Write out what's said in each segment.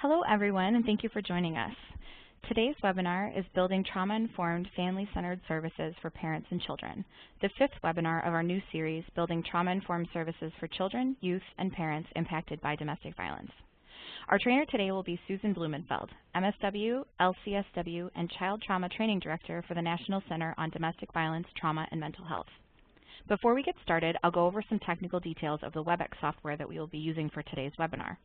Hello everyone, and thank you for joining us. Today's webinar is Building Trauma-Informed Family-Centered Services for Parents and Children, the fifth webinar of our new series, Building Trauma-Informed Services for Children, Youth, and Parents Impacted by Domestic Violence. Our trainer today will be Susan Blumenfeld, MSW, LCSW, and Child Trauma Training Director for the National Center on Domestic Violence, Trauma, and Mental Health. Before we get started, I'll go over some technical details of the WebEx software that we will be using for today's webinar.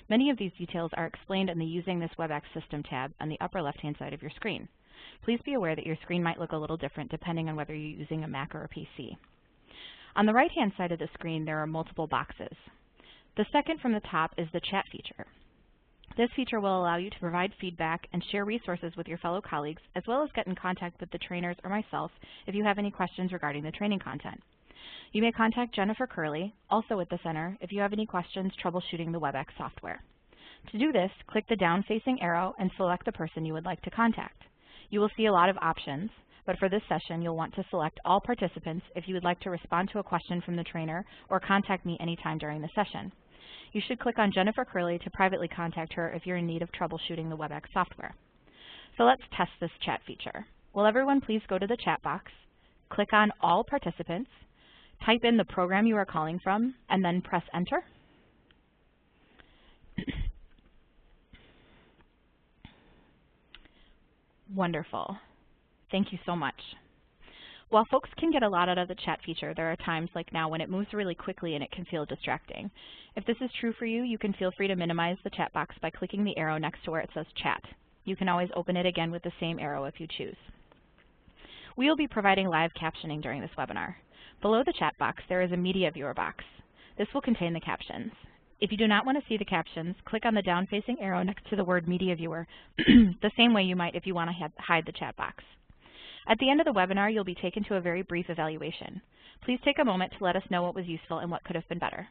Many of these details are explained in the Using this WebEx System tab on the upper left-hand side of your screen. Please be aware that your screen might look a little different depending on whether you're using a Mac or a PC. On the right-hand side of the screen, there are multiple boxes. The second from the top is the chat feature. This feature will allow you to provide feedback and share resources with your fellow colleagues, as well as get in contact with the trainers or myself if you have any questions regarding the training content. You may contact Jennifer Curley, also at the Center, if you have any questions troubleshooting the WebEx software. To do this, click the down-facing arrow and select the person you would like to contact. You will see a lot of options, but for this session, you'll want to select all participants if you would like to respond to a question from the trainer or contact me anytime during the session. You should click on Jennifer Curley to privately contact her if you're in need of troubleshooting the WebEx software. So let's test this chat feature. Will everyone please go to the chat box, click on All Participants, type in the program you are calling from, and then press Enter. Wonderful. Thank you so much. While folks can get a lot out of the chat feature, there are times like now when it moves really quickly and it can feel distracting. If this is true for you, you can feel free to minimize the chat box by clicking the arrow next to where it says Chat. You can always open it again with the same arrow if you choose. We will be providing live captioning during this webinar. Below the chat box, there is a media viewer box. This will contain the captions. If you do not want to see the captions, click on the down-facing arrow next to the word media viewer, the same way you might if you want to hide the chat box. At the end of the webinar, you'll be taken to a very brief evaluation. Please take a moment to let us know what was useful and what could have been better.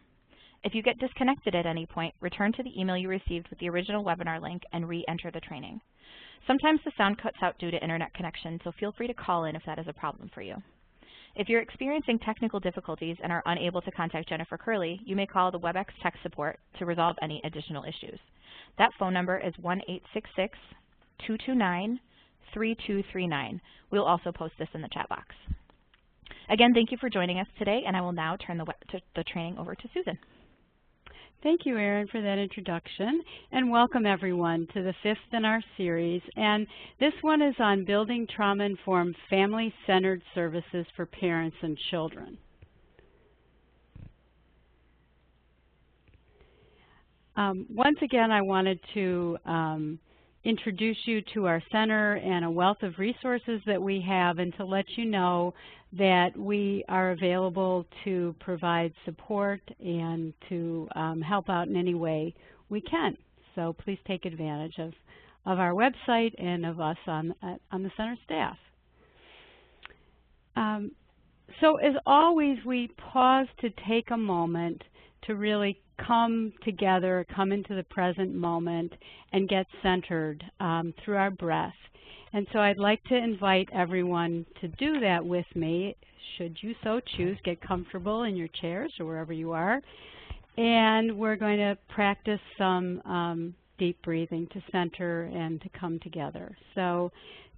If you get disconnected at any point, return to the email you received with the original webinar link and re-enter the training. Sometimes the sound cuts out due to internet connection, so feel free to call in if that is a problem for you. If you're experiencing technical difficulties and are unable to contact Jennifer Curley, you may call the WebEx tech support to resolve any additional issues. That phone number is 1-866-229-3239. We'll also post this in the chat box. Again, thank you for joining us today, and I will now turn the training over to Susan. Thank you, Erin, for that introduction, and welcome everyone to the fifth in our series. And this one is on building trauma-informed family-centered services for parents and children. Once again, I wanted to introduce you to our center and a wealth of resources that we have, and to let you know that we are available to provide support and to help out in any way we can. So please take advantage of our website and of us on the center staff. So as always, we pause to take a moment to really come together, come into the present moment, and get centered through our breath. And so I'd like to invite everyone to do that with me. Should you so choose, get comfortable in your chairs or wherever you are. And we're going to practice some deep breathing to center and to come together. So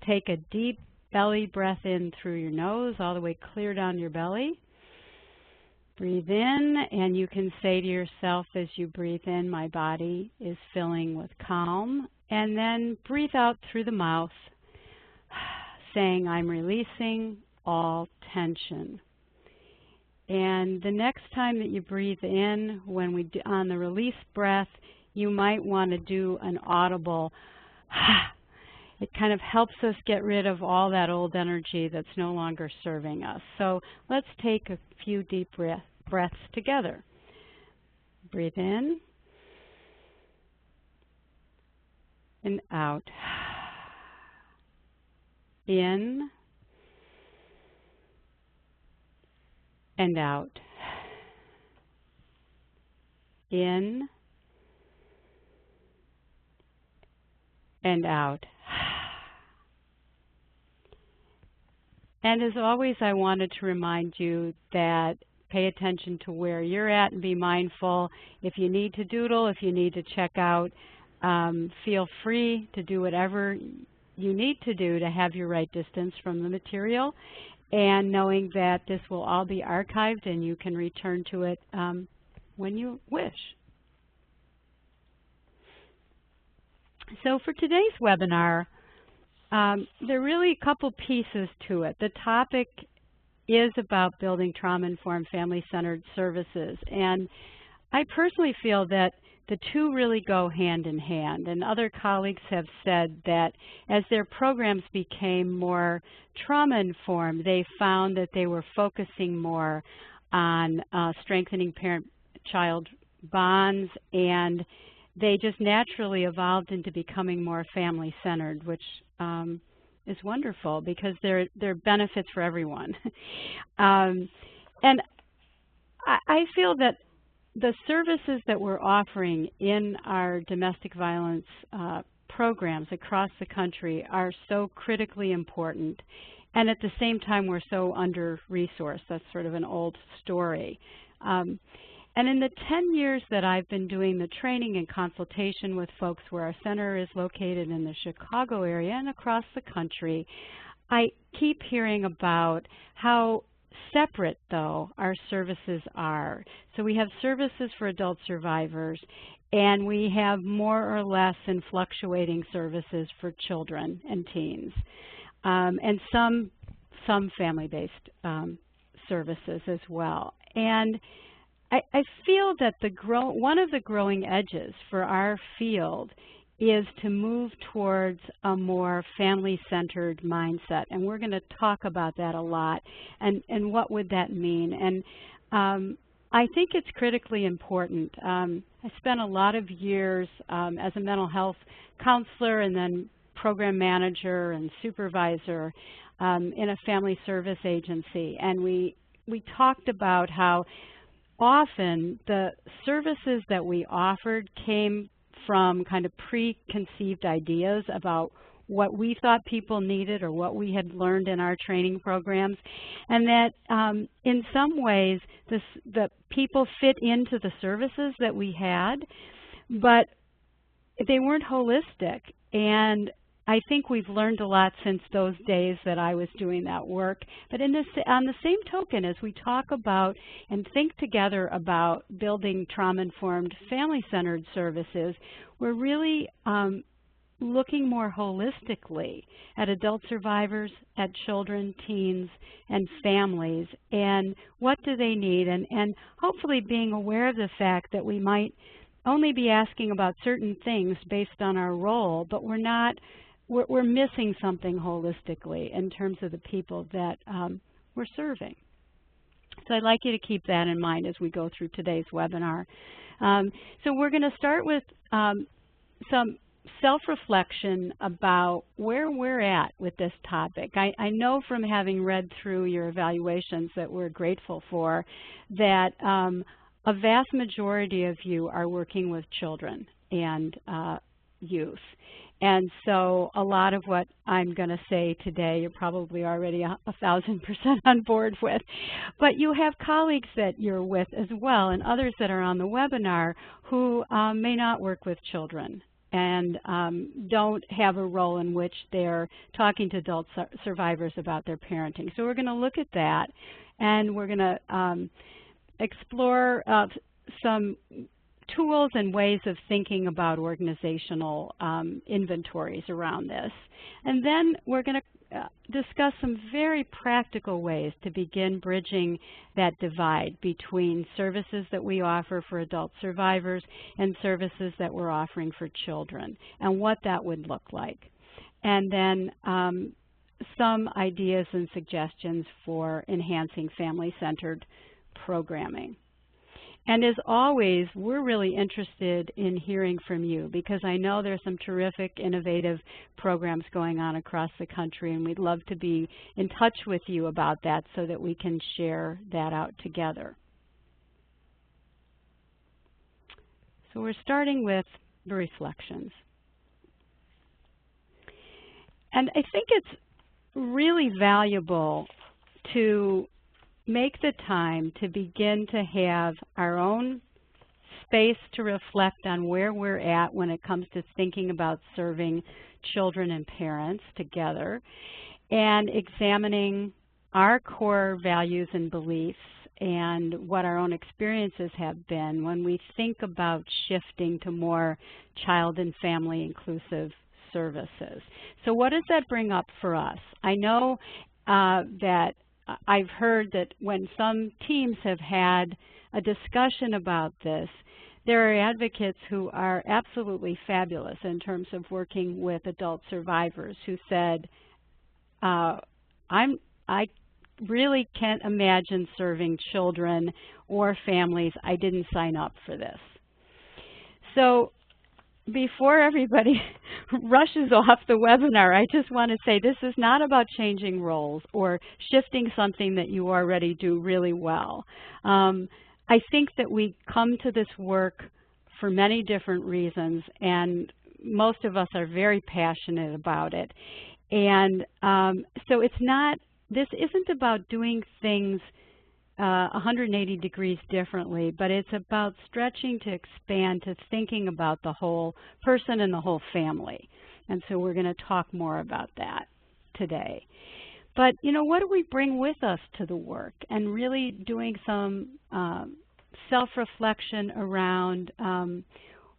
take a deep belly breath in through your nose, all the way clear down your belly. Breathe in, and you can say to yourself as you breathe in, my body is filling with calm. And then breathe out through the mouth, saying, I'm releasing all tension. And the next time that you breathe in, on the release breath, you might want to do an audible It kind of helps us get rid of all that old energy that's no longer serving us. So let's take a few deep breaths together. Breathe in and out. In and out. In and out. And as always, I wanted to remind you that pay attention to where you're at and be mindful. If you need to doodle, if you need to check out Feel free to do whatever you need to do to have your right distance from the material, and knowing that this will all be archived and you can return to it when you wish. So for today's webinar, there are really a couple pieces to it. The topic is about building trauma-informed family-centered services, and I personally feel that the two really go hand in hand, and other colleagues have said that as their programs became more trauma-informed, they found that they were focusing more on strengthening parent-child bonds, and they just naturally evolved into becoming more family-centered, which is wonderful because there are benefits for everyone. And I feel that the services that we're offering in our domestic violence programs across the country are so critically important, and at the same time we're so under-resourced. That's sort of an old story. And in the 10 years that I've been doing the training and consultation with folks where our center is located in the Chicago area and across the country, I keep hearing about how separate, though, our services are. So we have services for adult survivors, and we have more or less in fluctuating services for children and teens, and some family-based services as well. And I feel that one of the growing edges for our field is to move towards a more family-centered mindset, and we're going to talk about that a lot, and what would that mean. And I think it's critically important. I spent a lot of years as a mental health counselor and then program manager and supervisor in a family service agency, and we talked about how often the services that we offered came from kind of preconceived ideas about what we thought people needed or what we had learned in our training programs, and that in some ways the people fit into the services that we had, but they weren't holistic. And I think we've learned a lot since those days that I was doing that work. But on the same token, as we talk about and think together about building trauma-informed family-centered services, we're really looking more holistically at adult survivors, at children, teens, and families, and what do they need, and hopefully being aware of the fact that we might only be asking about certain things based on our role, but we're missing something holistically in terms of the people that we're serving. So I'd like you to keep that in mind as we go through today's webinar. So we're going to start with some self-reflection about where we're at with this topic. I know from having read through your evaluations that we're grateful for that a vast majority of you are working with children and youth. And so a lot of what I'm going to say today you're probably already 1,000% on board with. But you have colleagues that you're with as well, and others that are on the webinar who may not work with children and don't have a role in which they're talking to adult survivors about their parenting. So we're going to look at that, and we're going to explore some tools and ways of thinking about organizational inventories around this. And then we're going to discuss some very practical ways to begin bridging that divide between services that we offer for adult survivors and services that we're offering for children, and what that would look like. And then some ideas and suggestions for enhancing family-centered programming. And as always, we're really interested in hearing from you, because I know there's some terrific, innovative programs going on across the country, and we'd love to be in touch with you about that so that we can share that out together. So we're starting with the reflections. And I think it's really valuable to make the time to begin to have our own space to reflect on where we're at when it comes to thinking about serving children and parents together, and examining our core values and beliefs and what our own experiences have been when we think about shifting to more child and family inclusive services. So what does that bring up for us? I know that I've heard that when some teams have had a discussion about this, there are advocates who are absolutely fabulous in terms of working with adult survivors who said, I really can't imagine serving children or families. I didn't sign up for this. So before everybody rushes off the webinar, I just want to say this is not about changing roles or shifting something that you already do really well. I think that we come to this work for many different reasons, and most of us are very passionate about it. And so it's not, this isn't about doing things 180 degrees differently, but it's about stretching to expand to thinking about the whole person and the whole family. And so we're going to talk more about that today. But, you know, what do we bring with us to the work? And really doing some self-reflection around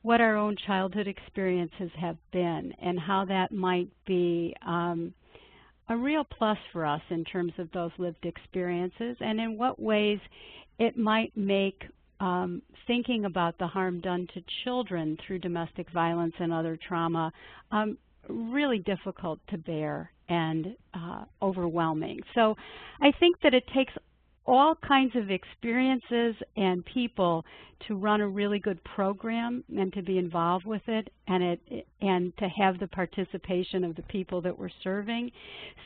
what our own childhood experiences have been and how that might be a real plus for us in terms of those lived experiences, and in what ways it might make thinking about the harm done to children through domestic violence and other trauma really difficult to bear and overwhelming. So I think that it takes all kinds of experiences and people to run a really good program and to be involved with it, and to have the participation of the people that we're serving,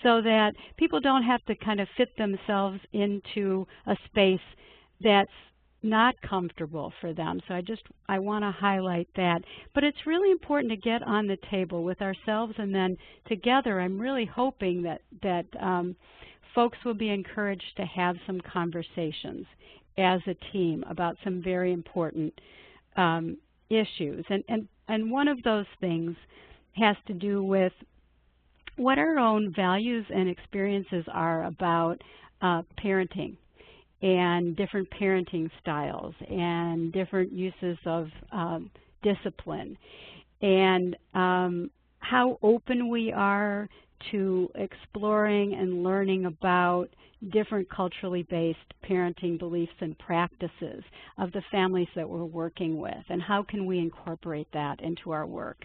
so that people don't have to kind of fit themselves into a space that's not comfortable for them. So I want to highlight that. But it's really important to get on the table with ourselves, and then together I'm really hoping that folks will be encouraged to have some conversations as a team about some very important issues. And one of those things has to do with what our own values and experiences are about parenting and different parenting styles and different uses of discipline, and how open we are to exploring and learning about different culturally based parenting beliefs and practices of the families that we're working with, and how can we incorporate that into our work,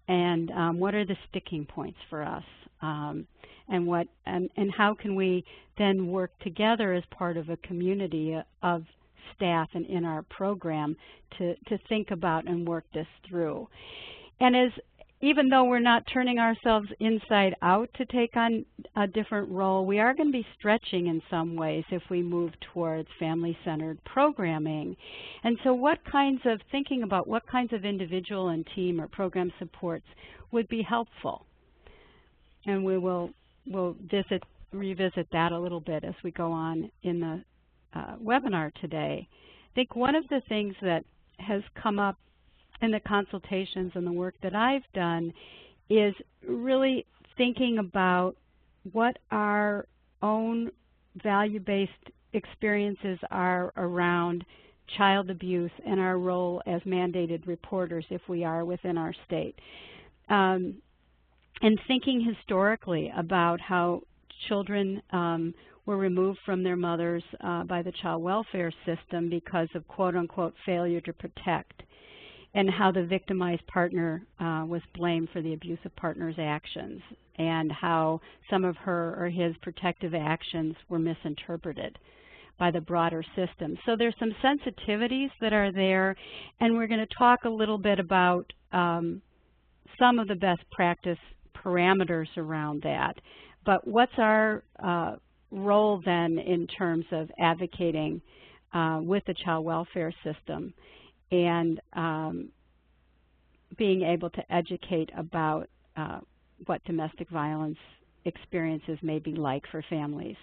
and what are the sticking points for us, and how can we then work together as part of a community of staff and in our program to think about and work this through. And even though we're not turning ourselves inside out to take on a different role, we are going to be stretching in some ways if we move towards family-centered programming. And so thinking about what kinds of individual and team or program supports would be helpful. And we'll revisit that a little bit as we go on in the webinar today. I think one of the things that has come up in the consultations and the work that I've done is really thinking about what our own value-based experiences are around child abuse and our role as mandated reporters if we are within our state. And thinking historically about how children were removed from their mothers by the child welfare system because of quote-unquote failure to protect, and how the victimized partner was blamed for the abusive partner's actions, and how some of her or his protective actions were misinterpreted by the broader system. So there's some sensitivities that are there, and we're going to talk a little bit about some of the best practice parameters around that. But what's our role then in terms of advocating with the child welfare system, and being able to educate about what domestic violence experiences may be like for families.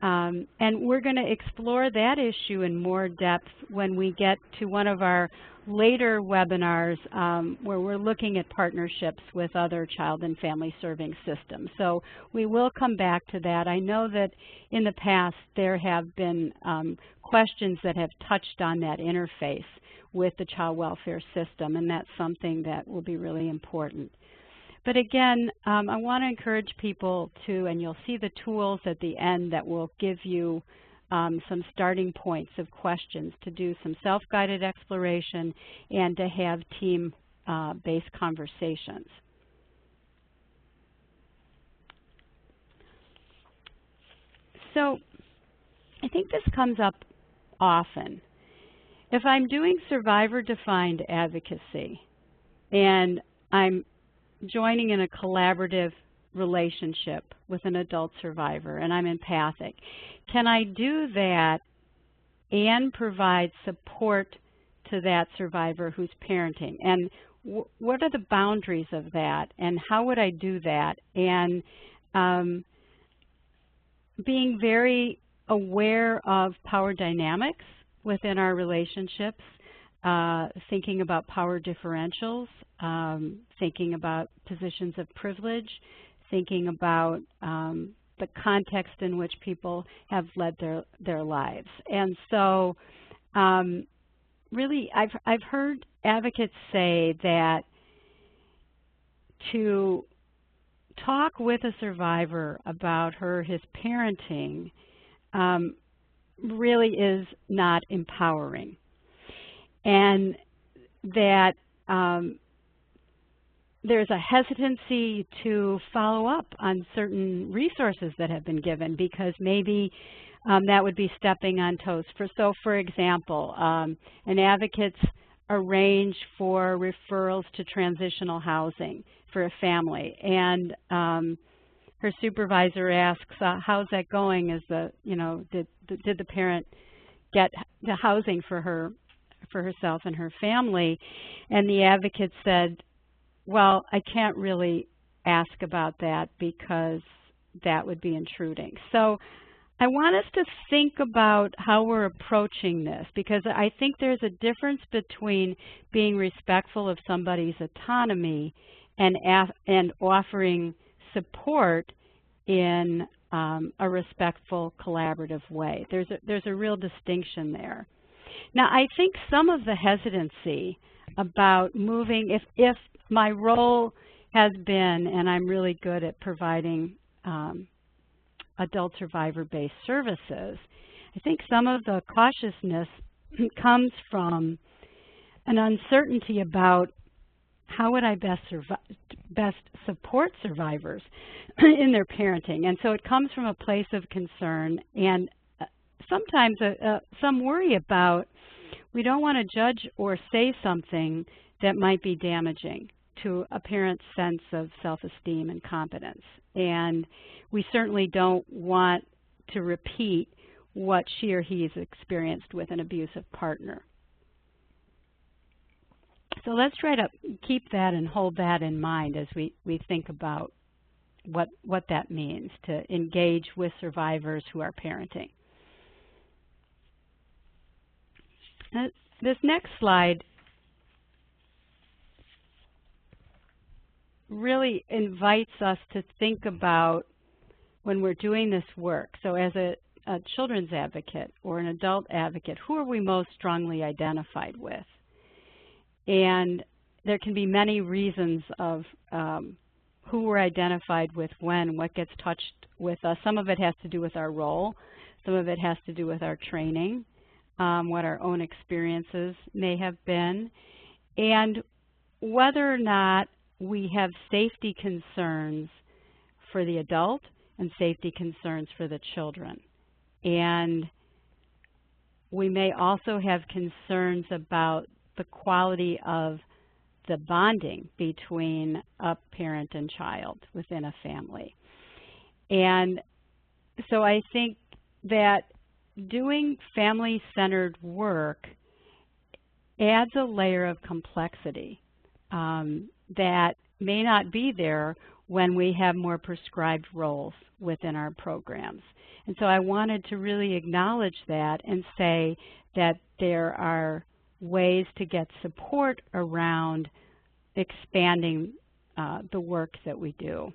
And we're going to explore that issue in more depth when we get to one of our later webinars where we're looking at partnerships with other child and family serving systems. So we will come back to that. I know that in the past there have been questions that have touched on that interface with the child welfare system, and that's something that will be really important. But again, I want to encourage people to, and you'll see the tools at the end that will give you some starting points of questions to do some self-guided exploration and to have team-based conversations. So I think this comes up often. If I'm doing survivor-defined advocacy and I'm joining in a collaborative relationship with an adult survivor and I'm empathic, can I do that and provide support to that survivor who's parenting? And what are the boundaries of that, and how would I do that? And being very aware of power dynamics within our relationships, thinking about power differentials, thinking about positions of privilege, thinking about the context in which people have led their lives. And so really I've heard advocates say that to talk with a survivor about her or his parenting really is not empowering, and that there's a hesitancy to follow up on certain resources that have been given because maybe that would be stepping on toes. So for example, an advocate's arranged for referrals to transitional housing for a family, and her supervisor asks, how's that going? Is did the parent get the housing for herself and her family? And the advocate said, well, I can't really ask about that because that would be intruding. So I want us to think about how we're approaching this, because I think there's a difference between being respectful of somebody's autonomy and offering support in a respectful, collaborative way. There's a real distinction there. Now, I think some of the hesitancy about moving, if my role has been, and I'm really good at providing adult survivor-based services, I think some of the cautiousness comes from an uncertainty about how would I best support survivors in their parenting. And so it comes from a place of concern and sometimes some worry about, we don't want to judge or say something that might be damaging to a parent's sense of self-esteem and competence. And we certainly don't want to repeat what she or he has experienced with an abusive partner. So let's try to keep that and hold that in mind as we think about what that means to engage with survivors who are parenting. This next slide really invites us to think about when we're doing this work. So as a children's advocate or an adult advocate, who are we most strongly identified with? And there can be many reasons of who we're identified with when, what gets touched with us. Some of it has to do with our role. Some of it has to do with our training, what our own experiences may have been, and whether or not we have safety concerns for the adult and safety concerns for the children. And we may also have concerns about the quality of the bonding between a parent and child within a family. And so I think that doing family-centered work adds a layer of complexity that may not be there when we have more prescribed roles within our programs. And so I wanted to really acknowledge that and say that there are ways to get support around expanding the work that we do.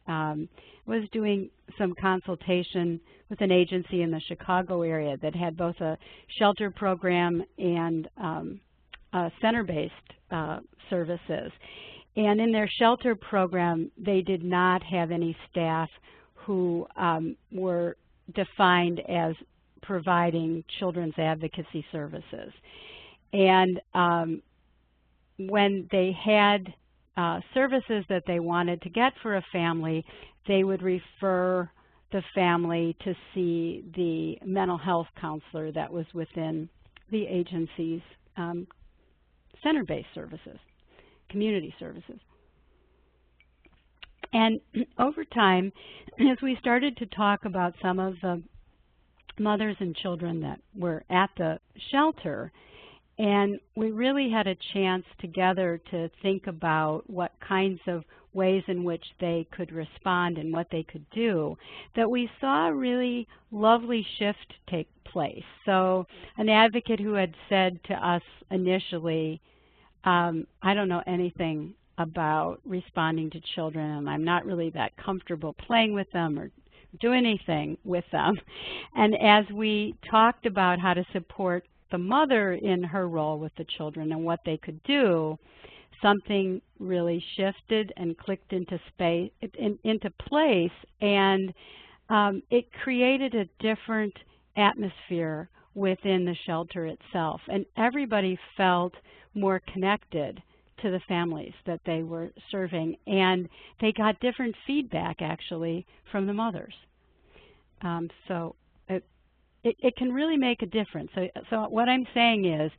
I was doing some consultation with an agency in the Chicago area that had both a shelter program and center-based services. And in their shelter program, they did not have any staff who were defined as providing children's advocacy services. And when they had services that they wanted to get for a family, they would refer the family to see the mental health counselor that was within the agency's center-based services, community services. And over time, as we started to talk about some of the mothers and children that were at the shelter, and we really had a chance together to think about what kinds of ways in which they could respond and what they could do, that we saw a really lovely shift take place. So an advocate who had said to us initially, I don't know anything about responding to children, and I'm not really that comfortable playing with them or do anything with them. And as we talked about how to support the mother in her role with the children and what they could do, something really shifted and clicked into place, and it created a different atmosphere within the shelter itself, and everybody felt more connected to the families that they were serving, and they got different feedback actually from the mothers. So it can really make a difference. So what I'm saying is,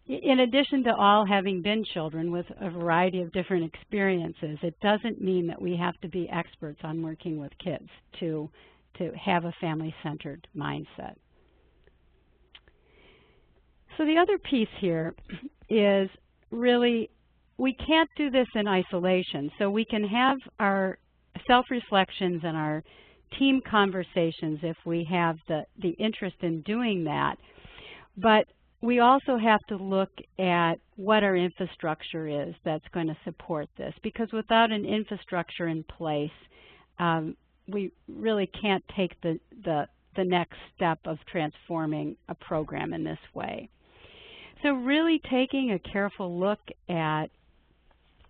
in addition to all having been children with a variety of different experiences, it doesn't mean that we have to be experts on working with kids to have a family-centered mindset. So the other piece here is really, we can't do this in isolation. So we can have our self-reflections and our team conversations if we have the interest in doing that. But we also have to look at what our infrastructure is that's going to support this, because without an infrastructure in place, we really can't take the next step of transforming a program in this way. So really taking a careful look at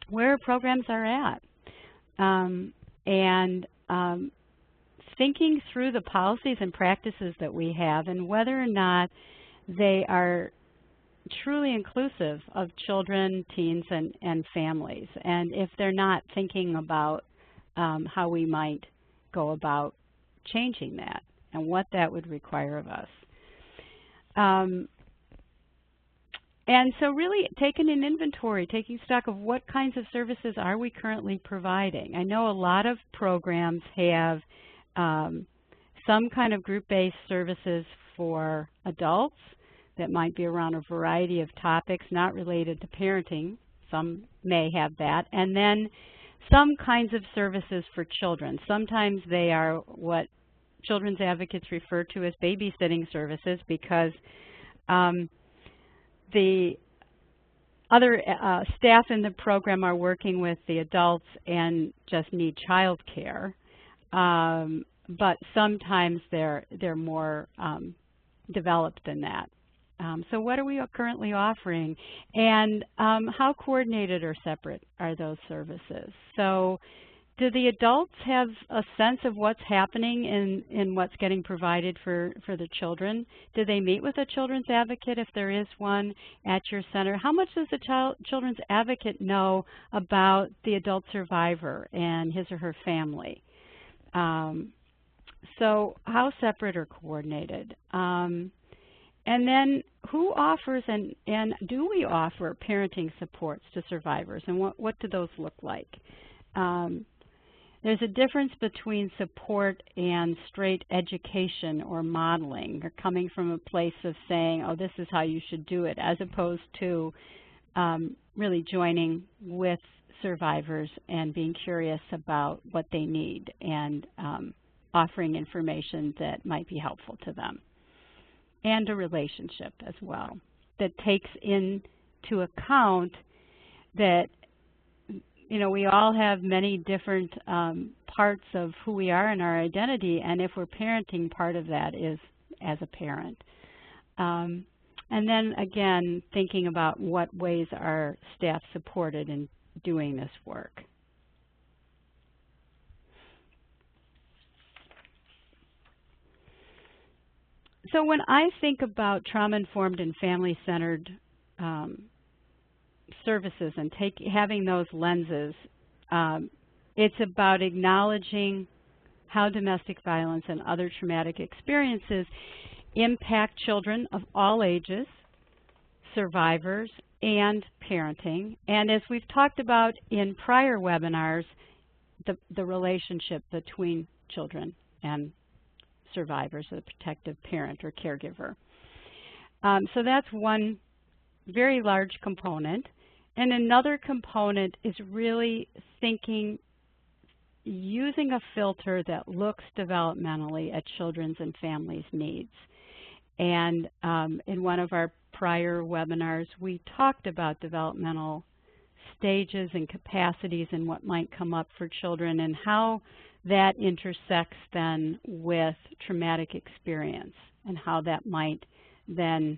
where programs are at, and thinking through the policies and practices that we have and whether or not they are truly inclusive of children, teens, and families, and if they're not, thinking about how we might go about changing that and what that would require of us. And so really taking an inventory, taking stock of what kinds of services are we currently providing. I know a lot of programs have some kind of group-based services for adults that might be around a variety of topics not related to parenting. Some may have that. And then some kinds of services for children. Sometimes they are what children's advocates refer to as babysitting services, because the other staff in the program are working with the adults and just need child care. But sometimes they're more developed than that. So what are we currently offering, and how coordinated or separate are those services? So do the adults have a sense of what's happening in what's getting provided for the children? Do they meet with a children's advocate if there is one at your center? How much does the children's advocate know about the adult survivor and his or her family? So how separate or coordinated? And then who offers and do we offer parenting supports to survivors, and what do those look like? There's a difference between support and straight education or modeling, or coming from a place of saying, oh, this is how you should do it, as opposed to really joining with survivors and being curious about what they need and offering information that might be helpful to them. And a relationship as well that takes into account that, you know, we all have many different parts of who we are and our identity, and if we're parenting, part of that is as a parent. And then again, thinking about what ways are staff supported in doing this work. So when I think about trauma-informed and family-centered services and having those lenses, it's about acknowledging how domestic violence and other traumatic experiences impact children of all ages, survivors, and parenting. And as we've talked about in prior webinars, the relationship between children and survivors, a protective parent or caregiver. So that's one very large component. And another component is really thinking, using a filter that looks developmentally at children's and families' needs. And in one of our prior webinars, we talked about developmental stages and capacities and what might come up for children and how that intersects then with traumatic experience and how that might then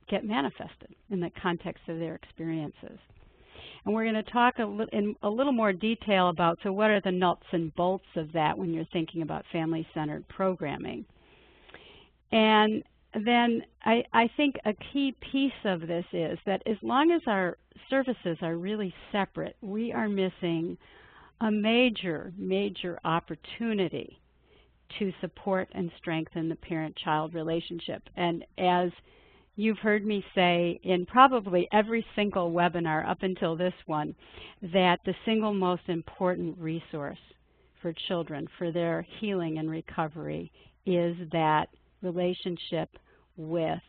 get manifested in the context of their experiences. And we're going to talk in a little more detail about, so what are the nuts and bolts of that when you're thinking about family-centered programming. And then I think a key piece of this is that as long as our services are really separate, we are missing a major, major opportunity to support and strengthen the parent-child relationship. And as you've heard me say in probably every single webinar up until this one, that the single most important resource for children for their healing and recovery is that relationship with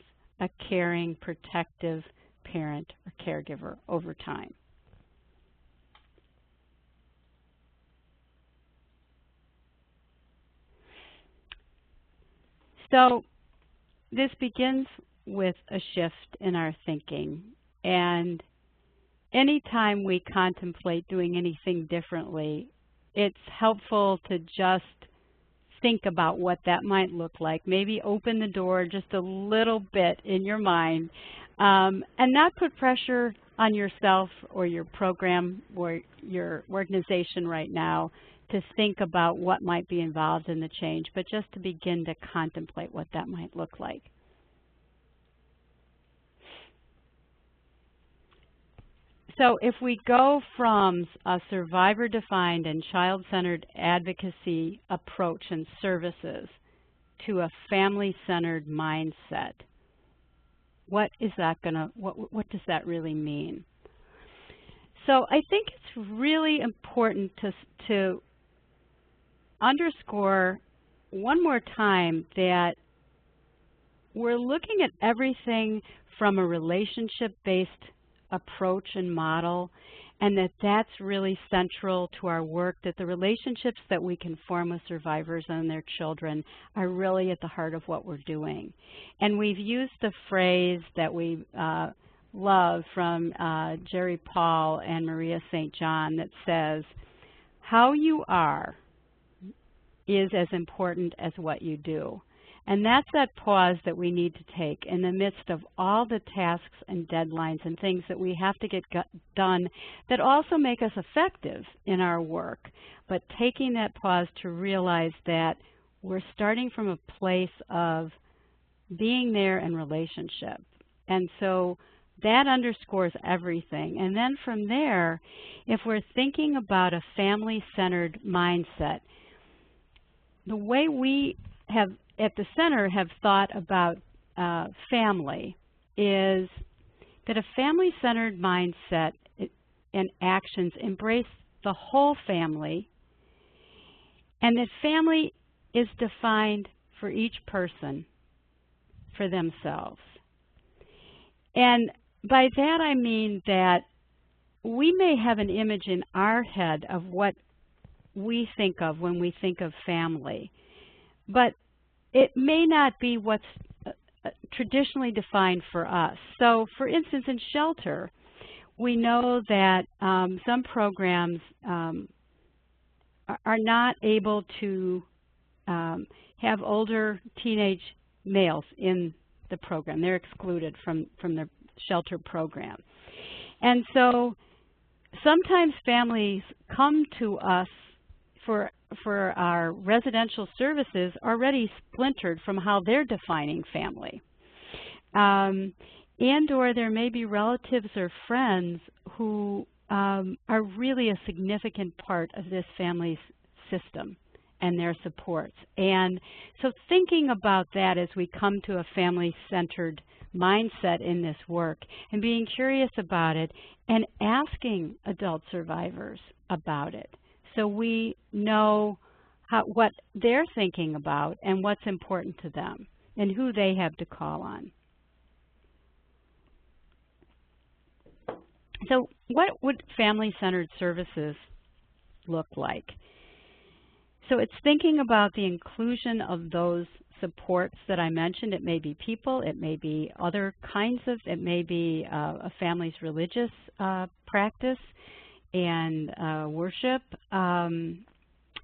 a caring, protective parent or caregiver over time. So this begins with a shift in our thinking, and anytime we contemplate doing anything differently, it's helpful to just think about what that might look like. Maybe open the door just a little bit in your mind, and not put pressure on yourself or your program or your organization right now to think about what might be involved in the change, but just to begin to contemplate what that might look like. So if we go from a survivor-defined and child-centered advocacy approach and services to a family-centered mindset, what does that really mean? So I think it's really important to underscore one more time that we're looking at everything from a relationship-based approach and model, and that's really central to our work, that the relationships that we can form with survivors and their children are really at the heart of what we're doing. And we've used the phrase that we love from Jerry Paul and Maria St. John that says, how you are is as important as what you do. And that's that pause that we need to take in the midst of all the tasks and deadlines and things that we have to get done that also make us effective in our work. But taking that pause to realize that we're starting from a place of being there in relationship. And so that underscores everything. And then from there, if we're thinking about a family-centered mindset, the way we have at the center have thought about family is that a family-centered mindset and actions embrace the whole family, and that family is defined for each person for themselves. And by that I mean that we may have an image in our head of what we think of when we think of family. But it may not be what's traditionally defined for us. So, for instance, in shelter, we know that some programs are not able to have older teenage males in the program. They're excluded from the shelter program. And so sometimes families come to us for our residential services already splintered from how they're defining family. And or there may be relatives or friends who are really a significant part of this family's system and their supports. And so thinking about that as we come to a family-centered mindset in this work and being curious about it and asking adult survivors about it so we know what they're thinking about and what's important to them and who they have to call on. So what would family-centered services look like? So it's thinking about the inclusion of those supports that I mentioned. It may be people, it may be other kinds of, it may be a family's religious practice and worship.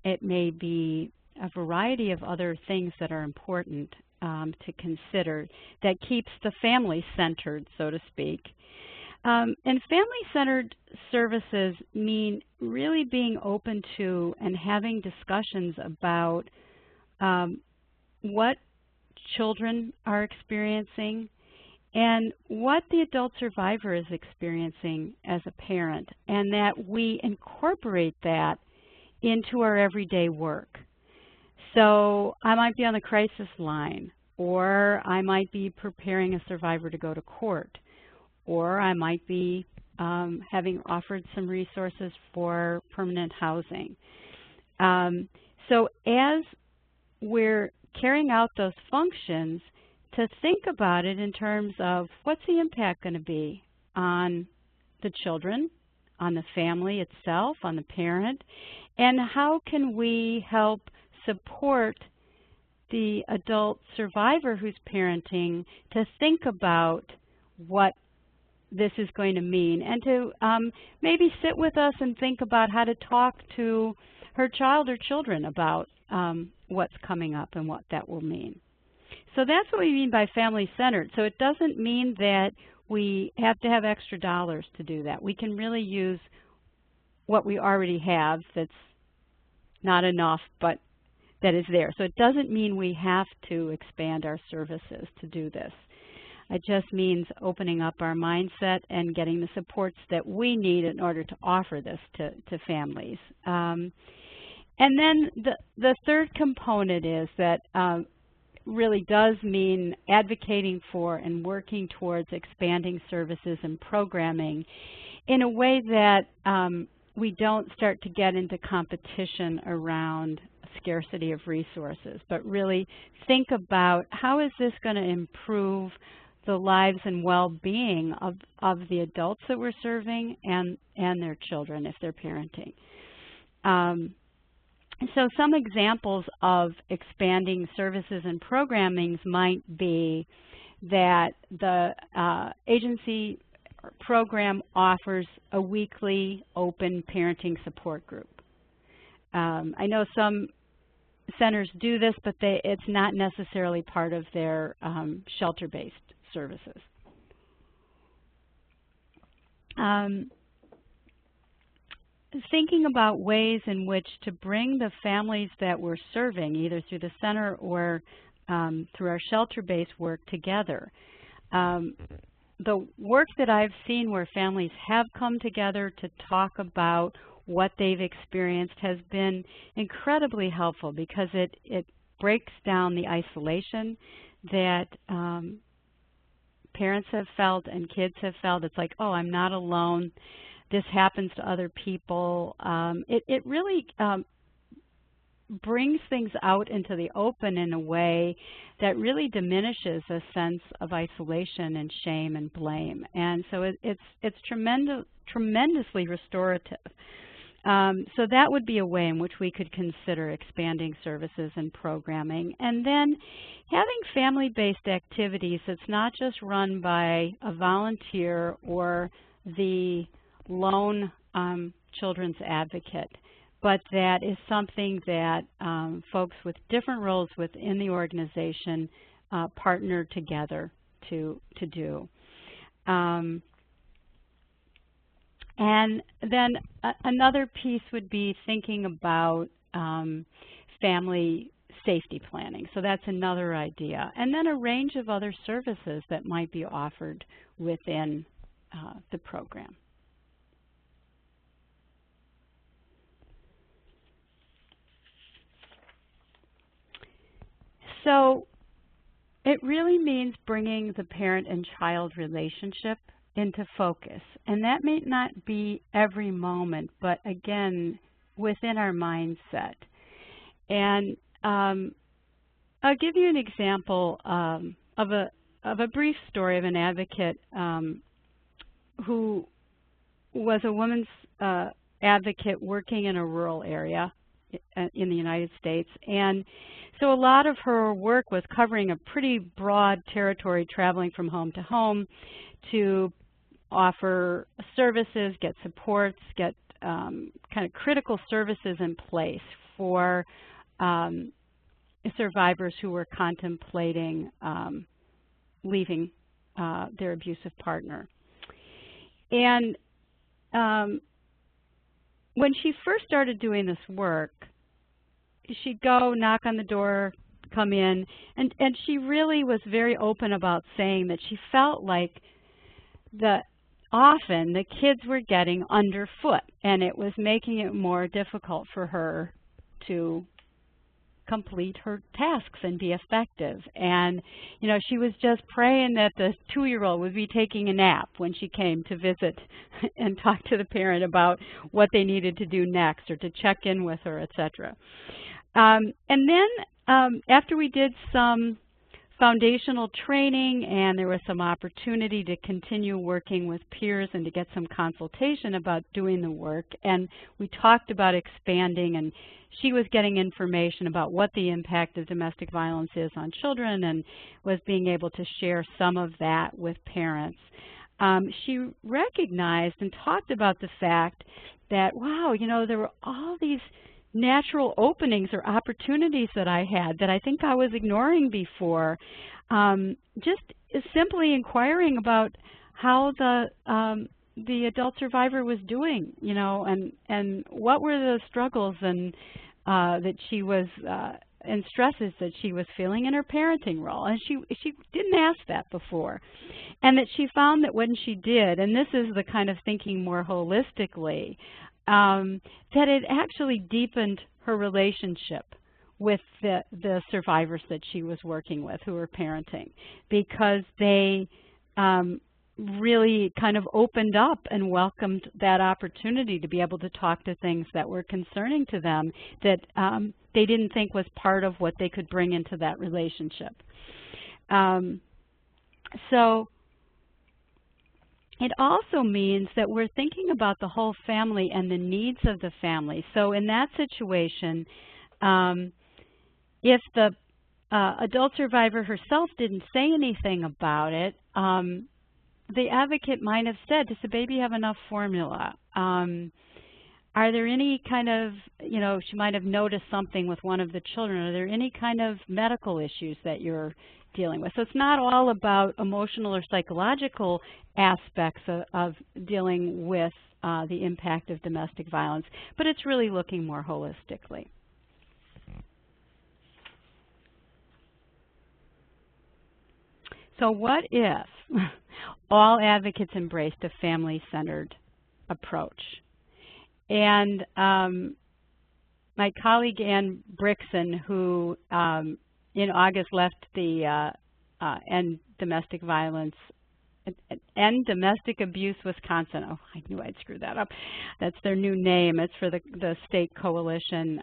It may be a variety of other things that are important to consider that keeps the family centered, so to speak. And family-centered services mean really being open to and having discussions about what children are experiencing and what the adult survivor is experiencing as a parent, and that we incorporate that into our everyday work. So I might be on the crisis line, or I might be preparing a survivor to go to court, or I might be having offered some resources for permanent housing. So as we're carrying out those functions, to think about it in terms of what's the impact going to be on the children, on the family itself, on the parent, and how can we help support the adult survivor who's parenting to think about what this is going to mean, and to maybe sit with us and think about how to talk to her child or children about what's coming up and what that will mean. So that's what we mean by family-centered. So it doesn't mean that we have to have extra dollars to do that. We can really use what we already have that's not enough, but that is there. So it doesn't mean we have to expand our services to do this. It just means opening up our mindset and getting the supports that we need in order to offer this to families. And then the third component is that really does mean advocating for and working towards expanding services and programming in a way that we don't start to get into competition around scarcity of resources, but really think about how is this going to improve the lives and well-being of the adults that we're serving and their children if they're parenting. So some examples of expanding services and programmings might be that the agency program offers a weekly open parenting support group. I know some centers do this, but it's not necessarily part of their shelter-based services. Thinking about ways in which to bring the families that we're serving, either through the center or through our shelter-based work together. The work that I've seen where families have come together to talk about what they've experienced has been incredibly helpful because it breaks down the isolation that parents have felt and kids have felt. It's like, oh, I'm not alone. This happens to other people. It really brings things out into the open in a way that really diminishes a sense of isolation and shame and blame. And so it's tremendously restorative. So that would be a way in which we could consider expanding services and programming. And then having family-based activities that's not just run by a volunteer or the lone children's advocate, but that is something that folks with different roles within the organization partner together to do. And then another piece would be thinking about family safety planning. So that's another idea. And then a range of other services that might be offered within the program. So it really means bringing the parent and child relationship into focus. And that may not be every moment, but again, within our mindset. And I'll give you an example of a brief story of an advocate who was a women's advocate working in a rural area in the United States. And so a lot of her work was covering a pretty broad territory, traveling from home to home to offer services, get supports, get kind of critical services in place for survivors who were contemplating leaving their abusive partner. And when she first started doing this work, she'd go knock on the door, come in, and she really was very open about saying that she felt like often the kids were getting underfoot, and it was making it more difficult for her to complete her tasks and be effective. And, you know, she was just praying that the 2-year-old would be taking a nap when she came to visit and talk to the parent about what they needed to do next or to check in with her, etc. And then after we did some foundational training and there was some opportunity to continue working with peers and to get some consultation about doing the work, and we talked about expanding, and she was getting information about what the impact of domestic violence is on children and was being able to share some of that with parents. She recognized and talked about the fact that, wow, you know, there were all these natural openings or opportunities that I had that I think I was ignoring before. Just simply inquiring about how the adult survivor was doing, you know, and what were the struggles and that she was and stresses that she was feeling in her parenting role. And she didn't ask that before. And that she found that when she did, and this is the kind of thinking more holistically, that it actually deepened her relationship with the survivors that she was working with who were parenting, because they really kind of opened up and welcomed that opportunity to be able to talk to things that were concerning to them that they didn't think was part of what they could bring into that relationship. So it also means that we're thinking about the whole family and the needs of the family. So in that situation, if the adult survivor herself didn't say anything about it, the advocate might have said, does the baby have enough formula? Are there any kind of, you know, she might have noticed something with one of the children. Are there any kind of medical issues that you're dealing with? So it's not all about emotional or psychological aspects of dealing with the impact of domestic violence, but it's really looking more holistically. So what if all advocates embraced a family-centered approach? And my colleague Ann Brixen, who in August left the End Domestic Violence, End Domestic Abuse Wisconsin. Oh, I knew I'd screw that up. That's their new name. It's for the state coalition.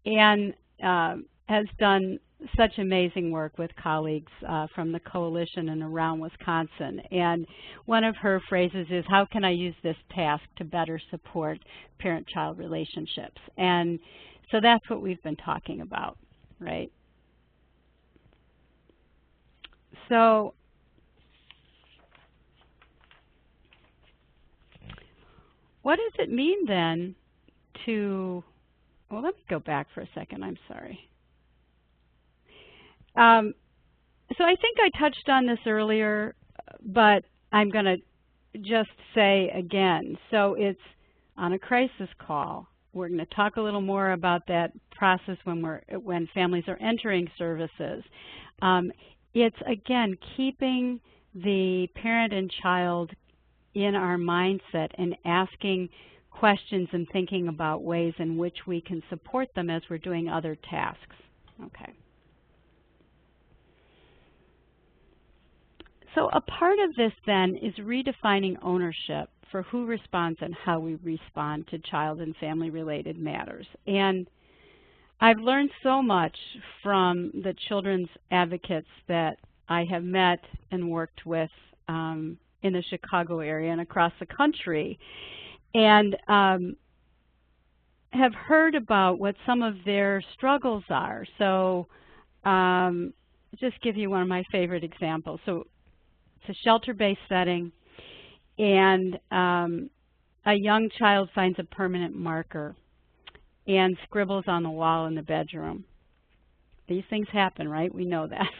Ann has done such amazing work with colleagues from the coalition and around Wisconsin. And one of her phrases is, how can I use this task to better support parent-child relationships? And so that's what we've been talking about, right? So what does it mean then to, well, let me go back for a second, I'm sorry. So I think I touched on this earlier, but I'm going to just say again. So it's on a crisis call. We're going to talk a little more about that process when families are entering services. It's, again, keeping the parent and child in our mindset and asking questions and thinking about ways in which we can support them as we're doing other tasks. Okay. So a part of this then is redefining ownership for who responds and how we respond to child and family related matters. And I've learned so much from the children's advocates that I have met and worked with in the Chicago area and across the country, and have heard about what some of their struggles are. So just give you one of my favorite examples. So it's a shelter-based setting, and a young child finds a permanent marker and scribbles on the wall in the bedroom. These things happen, right? We know that.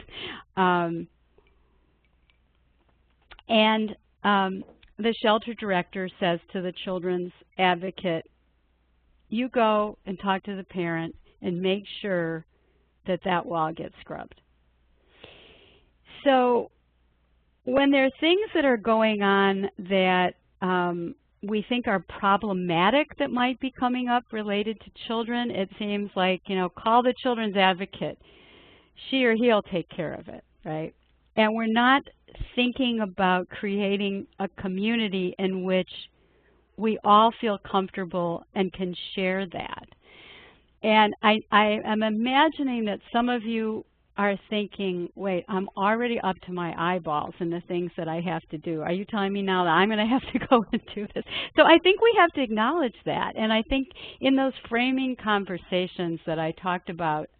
The shelter director says to the children's advocate, you go and talk to the parent and make sure that that wall gets scrubbed. So when there are things that are going on that we think are problematic that might be coming up related to children, it seems like, you know, call the children's advocate. She or he'll take care of it, right? And we're not thinking about creating a community in which we all feel comfortable and can share that. And I am imagining that some of you are thinking, wait, I'm already up to my eyeballs in the things that I have to do. Are you telling me now that I'm going to have to go and do this? So I think we have to acknowledge that. And I think in those framing conversations that I talked about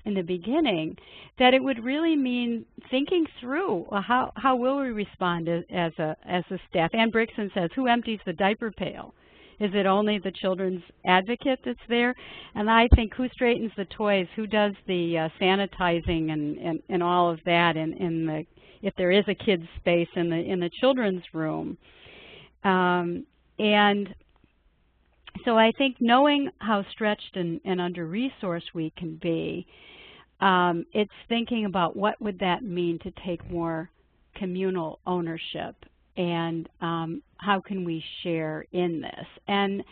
in the beginning, that it would really mean thinking through how will we respond as a staff. Ann Brixton says, who empties the diaper pail? Is it only the children's advocate that's there? And I think who straightens the toys, who does the sanitizing and all of that if there is a kid's space in the children's room. And so I think knowing how stretched and under-resourced we can be, it's thinking about what would that mean to take more communal ownership, and how can we share in this. And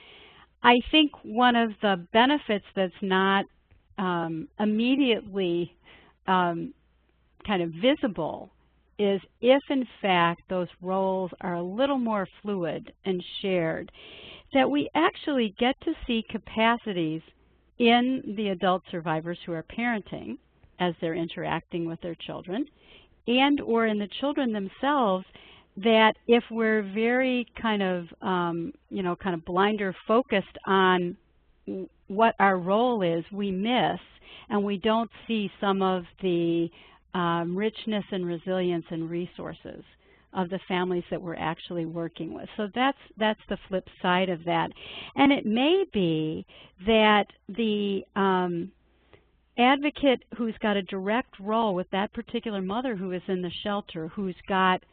I think one of the benefits that's not immediately kind of visible is if in fact those roles are a little more fluid and shared, that we actually get to see capacities in the adult survivors who are parenting as they're interacting with their children, and or in the children themselves, that if we're very kind of blinder focused on what our role is, we miss, and we don't see some of the richness and resilience and resources of the families that we're actually working with. So that's the flip side of that. And it may be that the advocate who's got a direct role with that particular mother who is in the shelter, who's got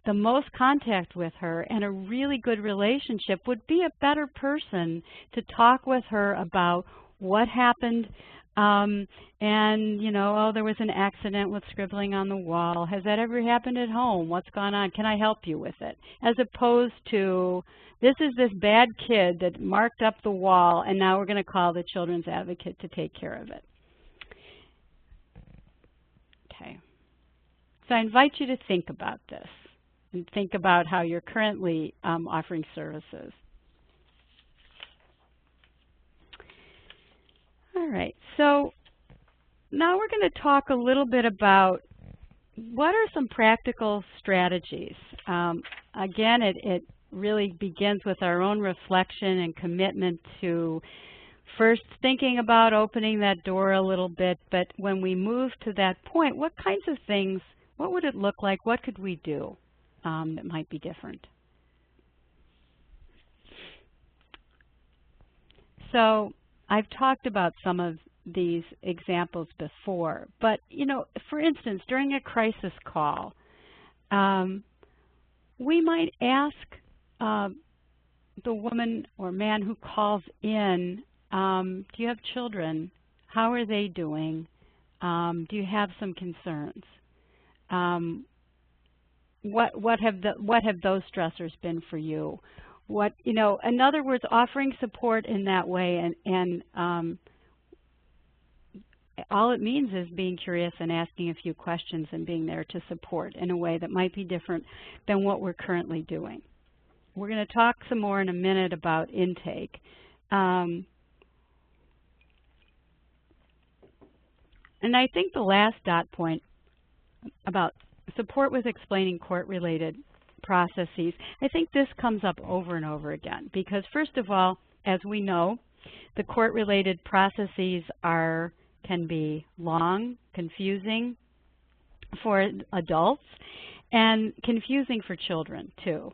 the most contact with her and a really good relationship, would be a better person to talk with her about what happened. And, you know, oh, there was an accident with scribbling on the wall. Has that ever happened at home? What's gone on? Can I help you with it? As opposed to, this is this bad kid that marked up the wall, and now we're going to call the children's advocate to take care of it. Okay. So I invite you to think about this and think about how you're currently offering services. All right, so now we're going to talk a little bit about what are some practical strategies. Again, it really begins with our own reflection and commitment to first thinking about opening that door a little bit, but when we move to that point, what kinds of things, what would it look like, what could we do that might be different? So I've talked about some of these examples before, but for instance, during a crisis call, we might ask the woman or man who calls in, do you have children? How are they doing? Do you have some concerns? What have those stressors been for you? In other words, offering support in that way, and all it means is being curious and asking a few questions and being there to support in a way that might be different than what we're currently doing. We're going to talk some more in a minute about intake. And I think the last dot point about support with explaining court-related processes, I think this comes up over and over again because, first of all, as we know, the court-related processes can be long, confusing for adults, and confusing for children too.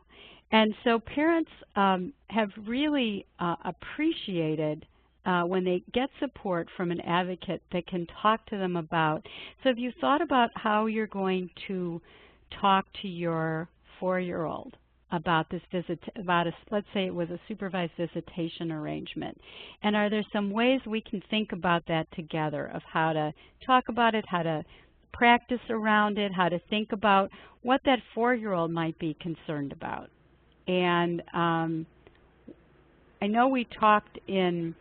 And so parents have really appreciated when they get support from an advocate that can talk to them about. So if you thought about how you're going to talk to your 4-year-old about this visit, let's say it was a supervised visitation arrangement, and are there some ways we can think about that together of how to talk about it, how to practice around it, how to think about what that 4-year-old might be concerned about. And I know we talked in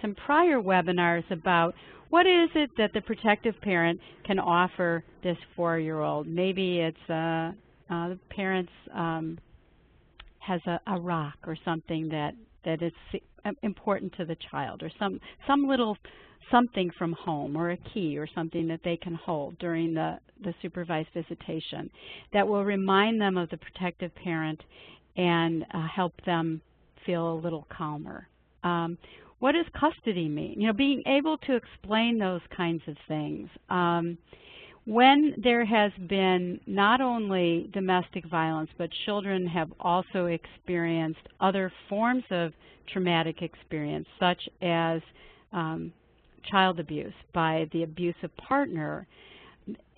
some prior webinars about what is it that the protective parent can offer this 4-year-old. Maybe it's the parent has a rock or something that is important to the child, or some little something from home, or a key or something that they can hold during the supervised visitation that will remind them of the protective parent and help them feel a little calmer. What does custody mean? Being able to explain those kinds of things. When there has been not only domestic violence, but children have also experienced other forms of traumatic experience, such as child abuse by the abusive partner,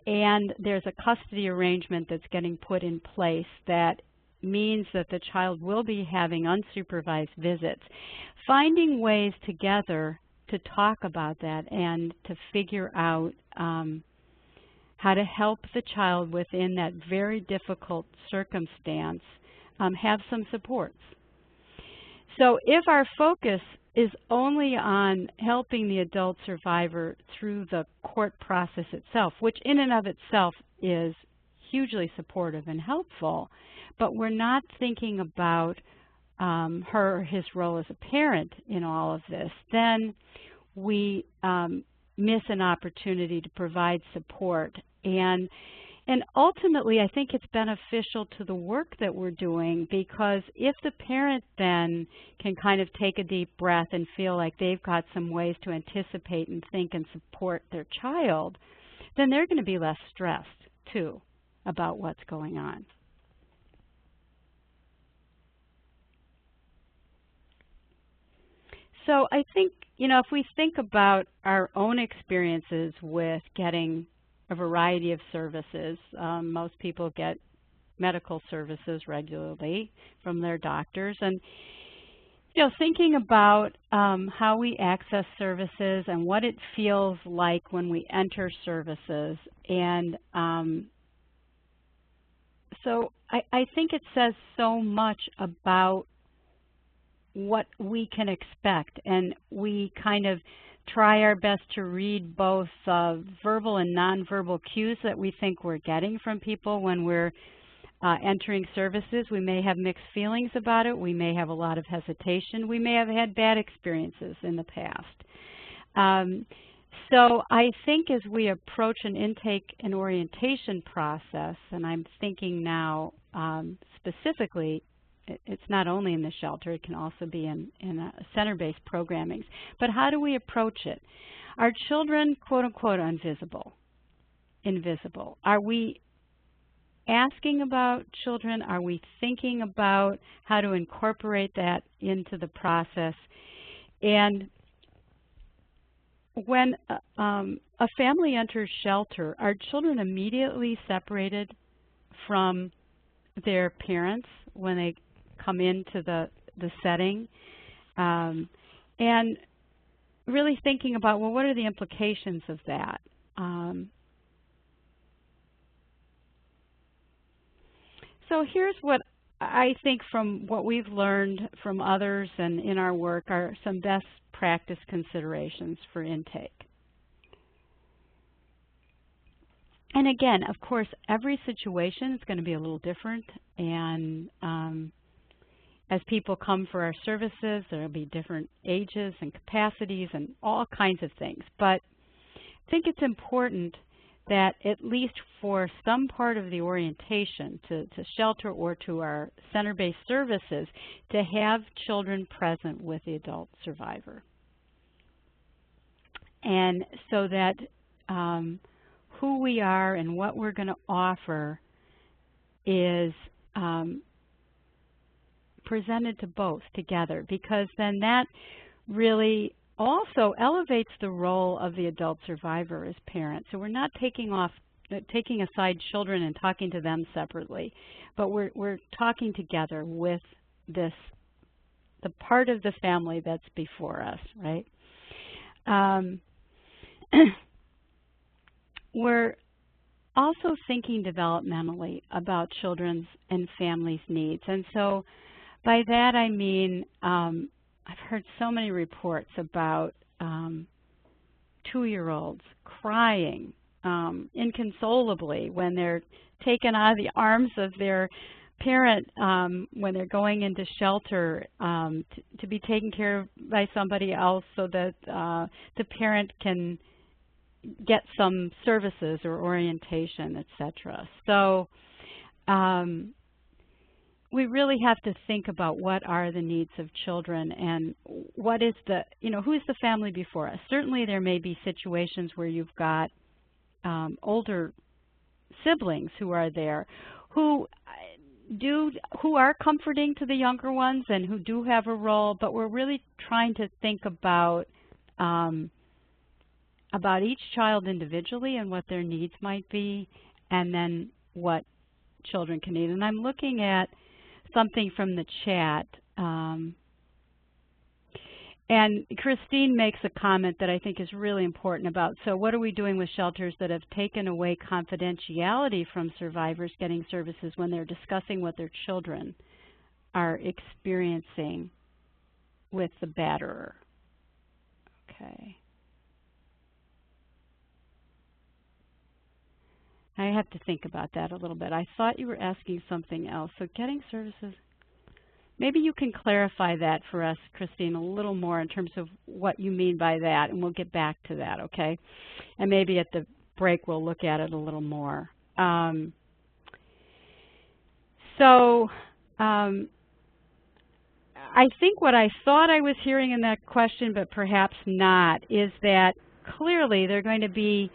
and there's a custody arrangement that's getting put in place that means that the child will be having unsupervised visits. Finding ways together to talk about that and to figure out how to help the child within that very difficult circumstance have some supports. So if our focus is only on helping the adult survivor through the court process itself, which in and of itself is hugely supportive and helpful, but we're not thinking about her or his role as a parent in all of this, then we miss an opportunity to provide support. And ultimately, I think it's beneficial to the work that we're doing, because if the parent then can kind of take a deep breath and feel like they've got some ways to anticipate and think and support their child, then they're going to be less stressed, too, about what's going on. So I think, if we think about our own experiences with getting a variety of services, most people get medical services regularly from their doctors, and thinking about how we access services and what it feels like when we enter services. And so I think it says so much about what we can expect, and we kind of try our best to read both verbal and nonverbal cues that we think we're getting from people when we're entering services. We may have mixed feelings about it. We may have a lot of hesitation. We may have had bad experiences in the past. So I think as we approach an intake and orientation process, and I'm thinking now specifically, it's not only in the shelter, it can also be in center-based programming. But how do we approach it? Are children, quote unquote, invisible? Are we asking about children? Are we thinking about how to incorporate that into the process? And when a family enters shelter, are children immediately separated from their parents when they come into the setting? And really thinking about, well, what are the implications of that? So here's what I think from what we've learned from others and in our work are some best practice considerations for intake. And again, of course, every situation is going to be a little different, and as people come for our services, there will be different ages and capacities and all kinds of things. But I think it's important that at least for some part of the orientation to shelter or to our center-based services, to have children present with the adult survivor. And so that who we are and what we're going to offer is presented to both together, because then that really also elevates the role of the adult survivor as parents. So we're not taking aside children and talking to them separately, but we're talking together with the part of the family that's before us, right? We're also thinking developmentally about children's and families' needs. And so by that I mean I've heard so many reports about 2-year-olds crying inconsolably when they're taken out of the arms of their parent when they're going into shelter to be taken care of by somebody else so that the parent can get some services or orientation, etc. So we really have to think about what are the needs of children and what is the, who's the family before us. Certainly there may be situations where you've got older siblings who are there who are comforting to the younger ones and who do have a role, but we're really trying to think about each child individually and what their needs might be, and then what children can need. And I'm looking at something from the chat. And Christine makes a comment that I think is really important about, so what are we doing with shelters that have taken away confidentiality from survivors getting services when they're discussing what their children are experiencing with the batterer? Okay. I have to think about that a little bit. I thought you were asking something else. So getting services, maybe you can clarify that for us, Christine, a little more in terms of what you mean by that, and we'll get back to that, okay? And maybe at the break we'll look at it a little more. I think what I thought I was hearing in that question, but perhaps not, is that clearly there are going to be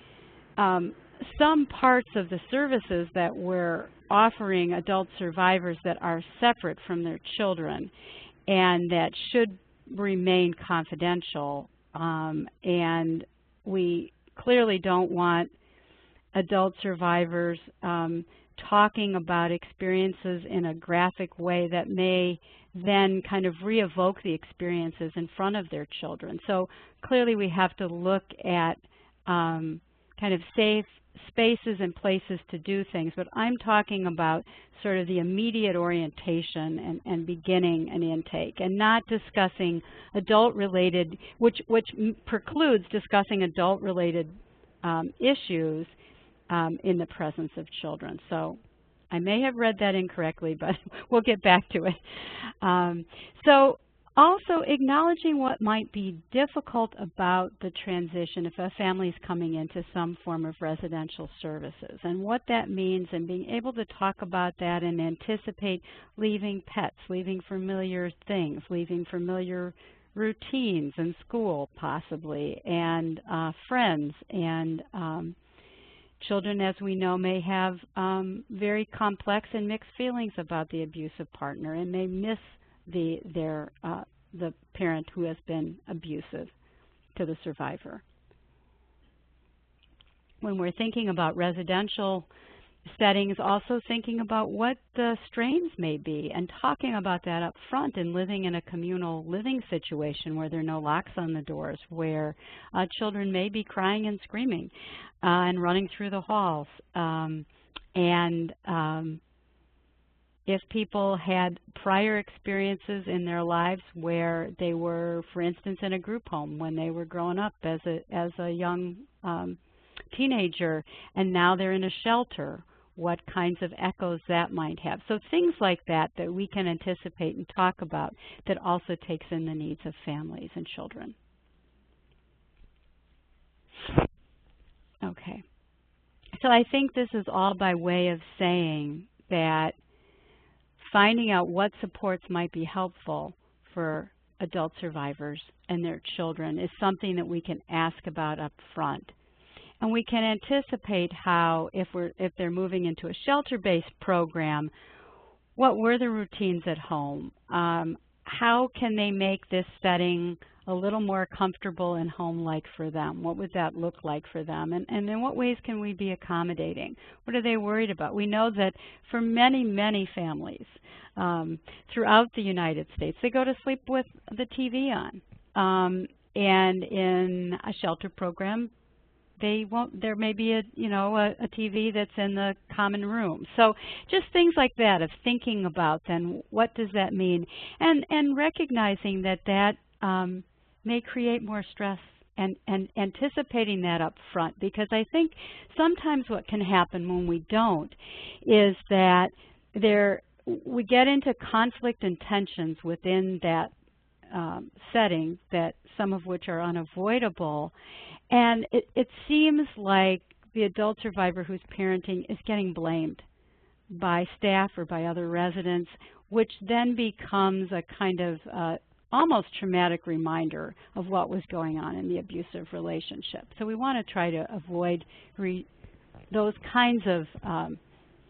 some parts of the services that we're offering adult survivors that are separate from their children and that should remain confidential. And we clearly don't want adult survivors talking about experiences in a graphic way that may then kind of re-evoke the experiences in front of their children. So clearly we have to look at kind of safe spaces and places to do things, but I'm talking about sort of the immediate orientation and beginning an intake, and not discussing adult-related, which precludes discussing adult-related issues in the presence of children. So I may have read that incorrectly, but we'll get back to it. So Also, acknowledging what might be difficult about the transition if a family is coming into some form of residential services and what that means, and being able to talk about that and anticipate leaving pets, leaving familiar things, leaving familiar routines in school possibly, and friends, and children, as we know, may have very complex and mixed feelings about the abusive partner and may miss the parent who has been abusive to the survivor. When we're thinking about residential settings, also thinking about what the strains may be and talking about that up front, and living in a communal living situation where there are no locks on the doors, where children may be crying and screaming and running through the halls. If people had prior experiences in their lives where they were, for instance, in a group home when they were growing up as a young teenager, and now they're in a shelter, what kinds of echoes that might have. So things like that that we can anticipate and talk about, that also takes in the needs of families and children. Okay. So I think this is all by way of saying that finding out what supports might be helpful for adult survivors and their children is something that we can ask about up front. And we can anticipate how, if they're moving into a shelter-based program, what were the routines at home? How can they make this setting a little more comfortable and home-like for them? What would that look like for them? And in what ways can we be accommodating? What are they worried about? We know that for many, many families throughout the United States, they go to sleep with the TV on. And in a shelter program, they won't. There may be a TV that's in the common room. So just things like that, of thinking about then what does that mean, and recognizing that may create more stress, and anticipating that up front, because I think sometimes what can happen when we don't is that we get into conflict and tensions within that setting, that some of which are unavoidable. And it seems like the adult survivor who's parenting is getting blamed by staff or by other residents, which then becomes a kind of almost traumatic reminder of what was going on in the abusive relationship. So we want to try to avoid those kinds of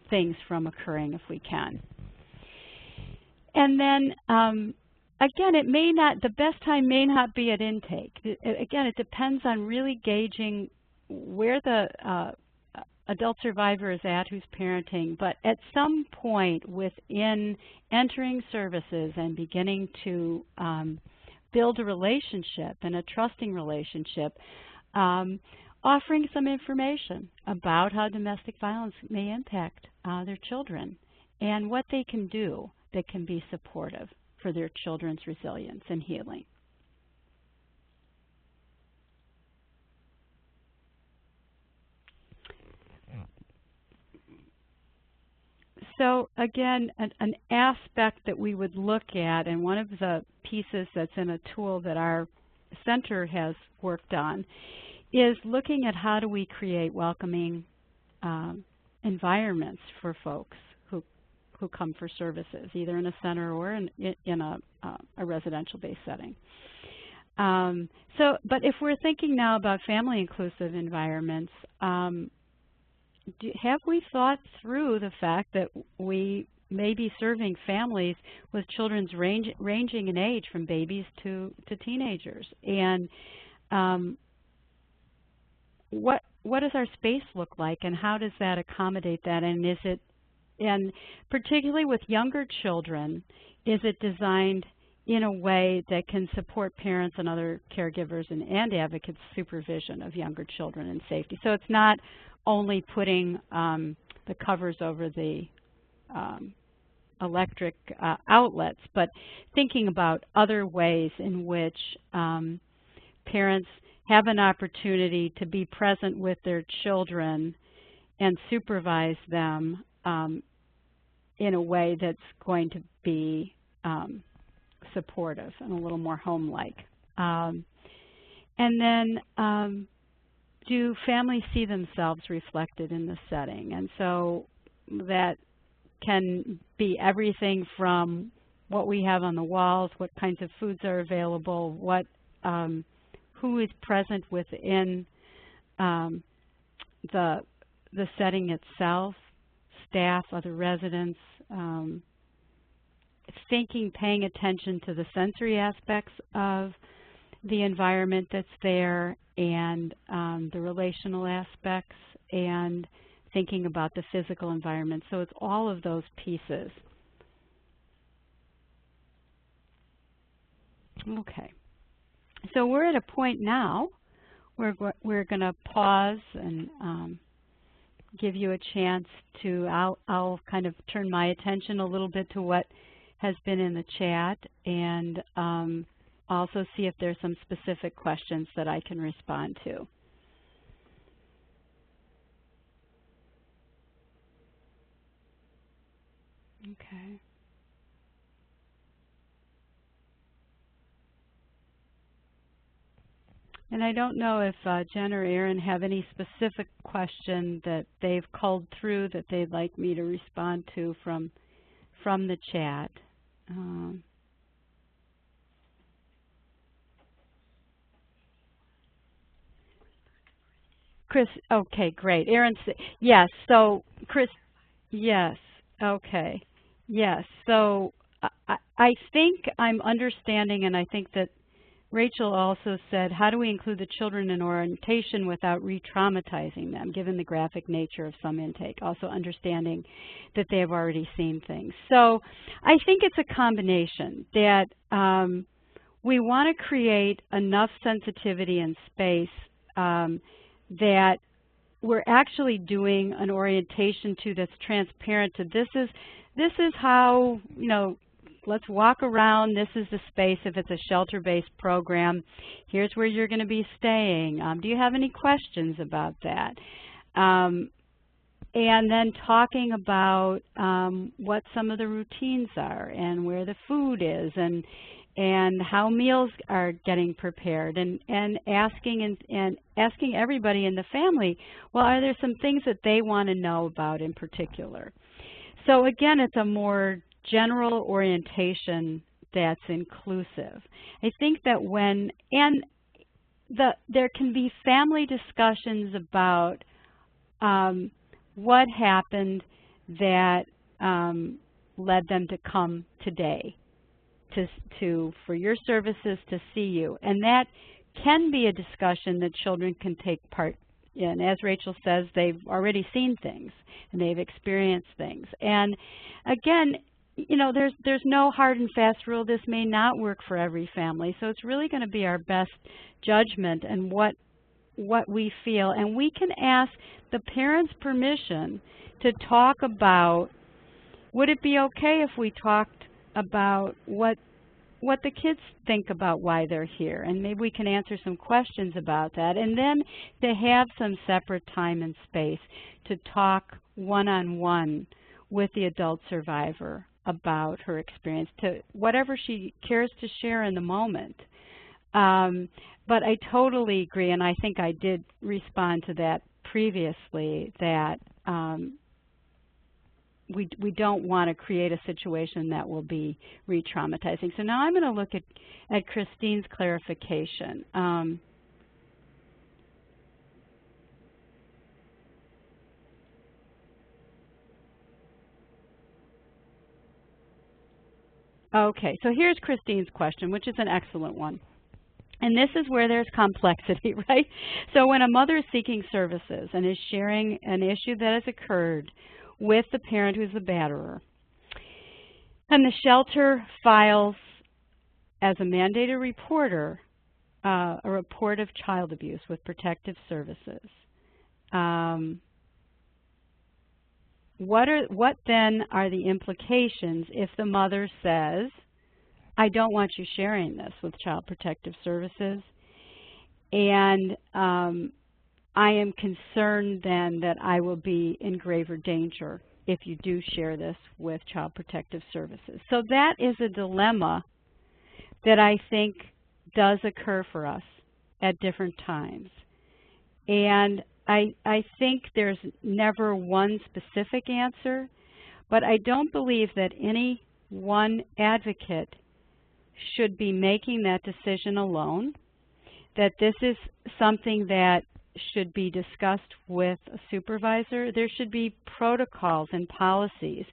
things from occurring if we can. And then again, the best time may not be at intake. Again, it depends on really gauging where the adult survivor is at who's parenting, but at some point within entering services and beginning to build a relationship, and a trusting relationship, offering some information about how domestic violence may impact their children and what they can do that can be supportive for their children's resilience and healing. So again, an aspect that we would look at, and one of the pieces that's in a tool that our center has worked on, is looking at how do we create welcoming environments for folks who come for services, either in a center or in a residential-based setting. But if we're thinking now about family-inclusive environments, have we thought through the fact that we may be serving families with children's ranging in age from babies to teenagers? And what does our space look like, and how does that accommodate that? And particularly with younger children, is it designed in a way that can support parents and other caregivers and advocates' supervision of younger children and safety? So it's not only putting the covers over the electric outlets, but thinking about other ways in which parents have an opportunity to be present with their children and supervise them in a way that's going to be supportive and a little more home-like. And then do families see themselves reflected in the setting? And so that can be everything from what we have on the walls, what kinds of foods are available, what who is present within the setting itself, staff, other residents, paying attention to the sensory aspects of the environment that's there, and the relational aspects, and thinking about the physical environment. So it's all of those pieces. Okay. So we're at a point now where we're going to pause and give you a chance to, I'll kind of turn my attention a little bit to what has been in the chat, and also see if there's some specific questions that I can respond to. Okay. And I don't know if Jen or Erin have any specific question that they've called through that they'd like me to respond to from the chat. Chris, okay, great. Erin, yes, so Chris, yes, okay, yes. So I think I'm understanding, and I think that Rachel also said, how do we include the children in orientation without re-traumatizing them, given the graphic nature of some intake, also understanding that they have already seen things. So I think it's a combination that we want to create enough sensitivity and space that we're actually doing an orientation to that's transparent to this is how, you know, let's walk around. This is the space if it's a shelter-based program. Here's where you're going to be staying. Do you have any questions about that? And then talking about what some of the routines are and where the food is and how meals are getting prepared, and asking asking everybody in the family, well, are there some things that they want to know about in particular? So again, it's a more general orientation that's inclusive. I think that there can be family discussions about what happened that led them to come today for your services to see you. And that can be a discussion that children can take part in. As Rachel says, they've already seen things and they've experienced things. And again, you know, there's no hard and fast rule. This may not work for every family. So it's really going to be our best judgment and what we feel. And we can ask the parents' permission to talk about, would it be okay if we talked about what the kids think about why they're here, and maybe we can answer some questions about that, and then to have some separate time and space to talk one-on-one with the adult survivor about her experience, to whatever she cares to share in the moment. But I totally agree, and I think I did respond to that previously, that we don't want to create a situation that will be re-traumatizing. So now I'm going to look at Christine's clarification. Okay, so here's Christine's question, which is an excellent one. And this is where there's complexity, right? So when a mother is seeking services and is sharing an issue that has occurred with the parent who's the batterer, and the shelter files as a mandated reporter a report of child abuse with protective services, what then are the implications if the mother says, I don't want you sharing this with Child Protective Services, and I am concerned then that I will be in graver danger if you do share this with Child Protective Services. So that is a dilemma that I think does occur for us at different times. And I think there's never one specific answer, but I don't believe that any one advocate should be making that decision alone, that this is something that should be discussed with a supervisor. There should be protocols and policies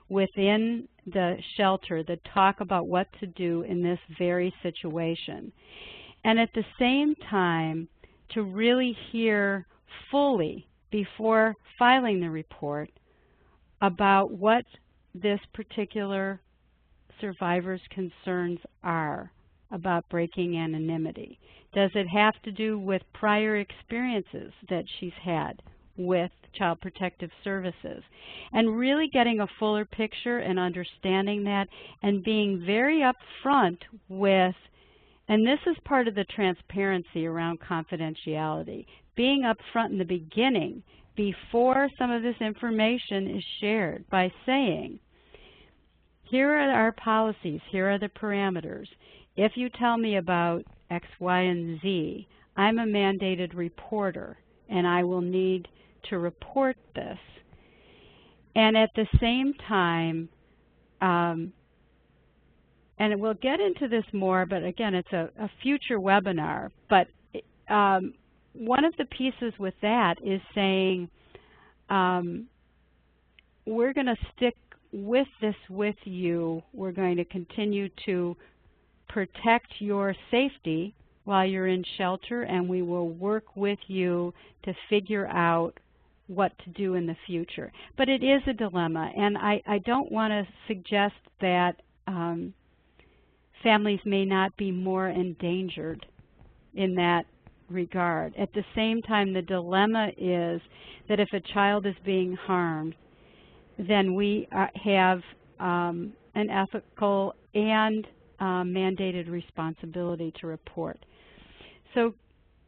within the shelter that talk about what to do in this very situation. And at the same time, to really hear fully before filing the report about what this particular survivor's concerns are about breaking anonymity. Does it have to do with prior experiences that she's had with Child Protective Services? And really getting a fuller picture and understanding that and being very upfront with, and this is part of the transparency around confidentiality, being upfront in the beginning before some of this information is shared by saying, here are our policies, here are the parameters. If you tell me about X, Y, and Z, I'm a mandated reporter, and I will need to report this. And at the same time, and we'll get into this more, but again, it's a future webinar, but one of the pieces with that is saying, we're going to stick with this with you. We're going to continue to protect your safety while you're in shelter, and we will work with you to figure out what to do in the future. But it is a dilemma, and I don't want to suggest that families may not be more endangered in that regard. At the same time, the dilemma is that if a child is being harmed, then we have an ethical and mandated responsibility to report. So,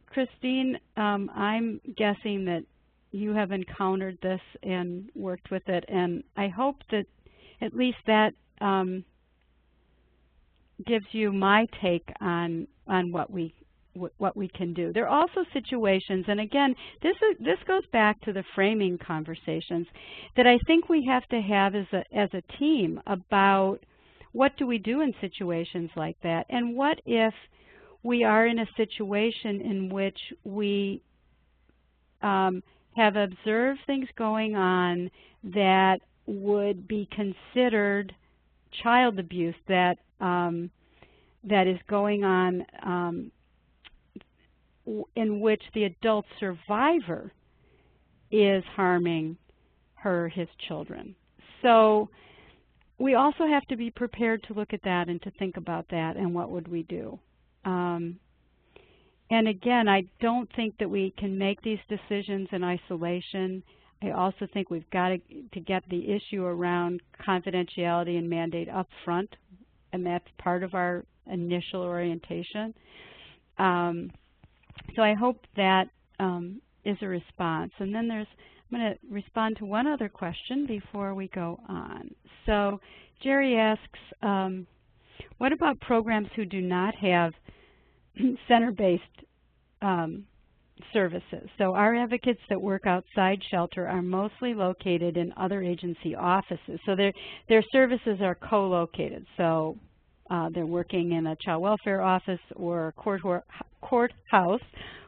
Christine, I'm guessing that you have encountered this and worked with it, and I hope that at least that gives you my take on what we can do. There are also situations, and again, this goes back to the framing conversations that I think we have to have as a team about what do we do in situations like that, and what if we are in a situation in which we have observed things going on that would be considered child abuse, that that is going on in which the adult survivor is harming his children. So we also have to be prepared to look at that and to think about that and what would we do. And again, I don't think that we can make these decisions in isolation. I also think we've got to get the issue around confidentiality and mandate up front, and that's part of our initial orientation. So I hope that is a response. And then I'm going to respond to one other question before we go on. So Jerry asks, what about programs who do not have center-based services? So our advocates that work outside shelter are mostly located in other agency offices. So their services are co-located. So they're working in a child welfare office or courthouse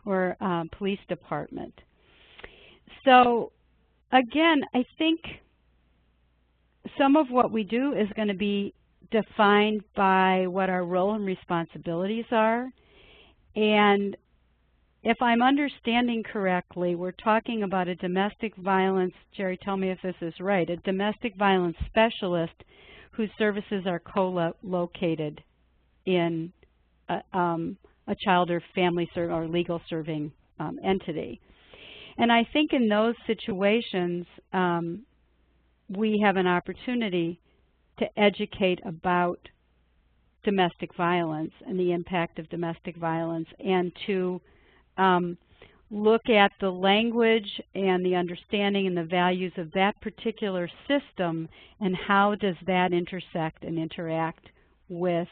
or police department. So again, I think some of what we do is going to be defined by what our role and responsibilities are. And if I'm understanding correctly, we're talking about a domestic violence, Jerry, tell me if this is right, a domestic violence specialist whose services are co-located in a child or family or legal serving entity. And I think in those situations, we have an opportunity to educate about domestic violence and the impact of domestic violence, and to look at the language and the understanding and the values of that particular system, and how does that intersect and interact with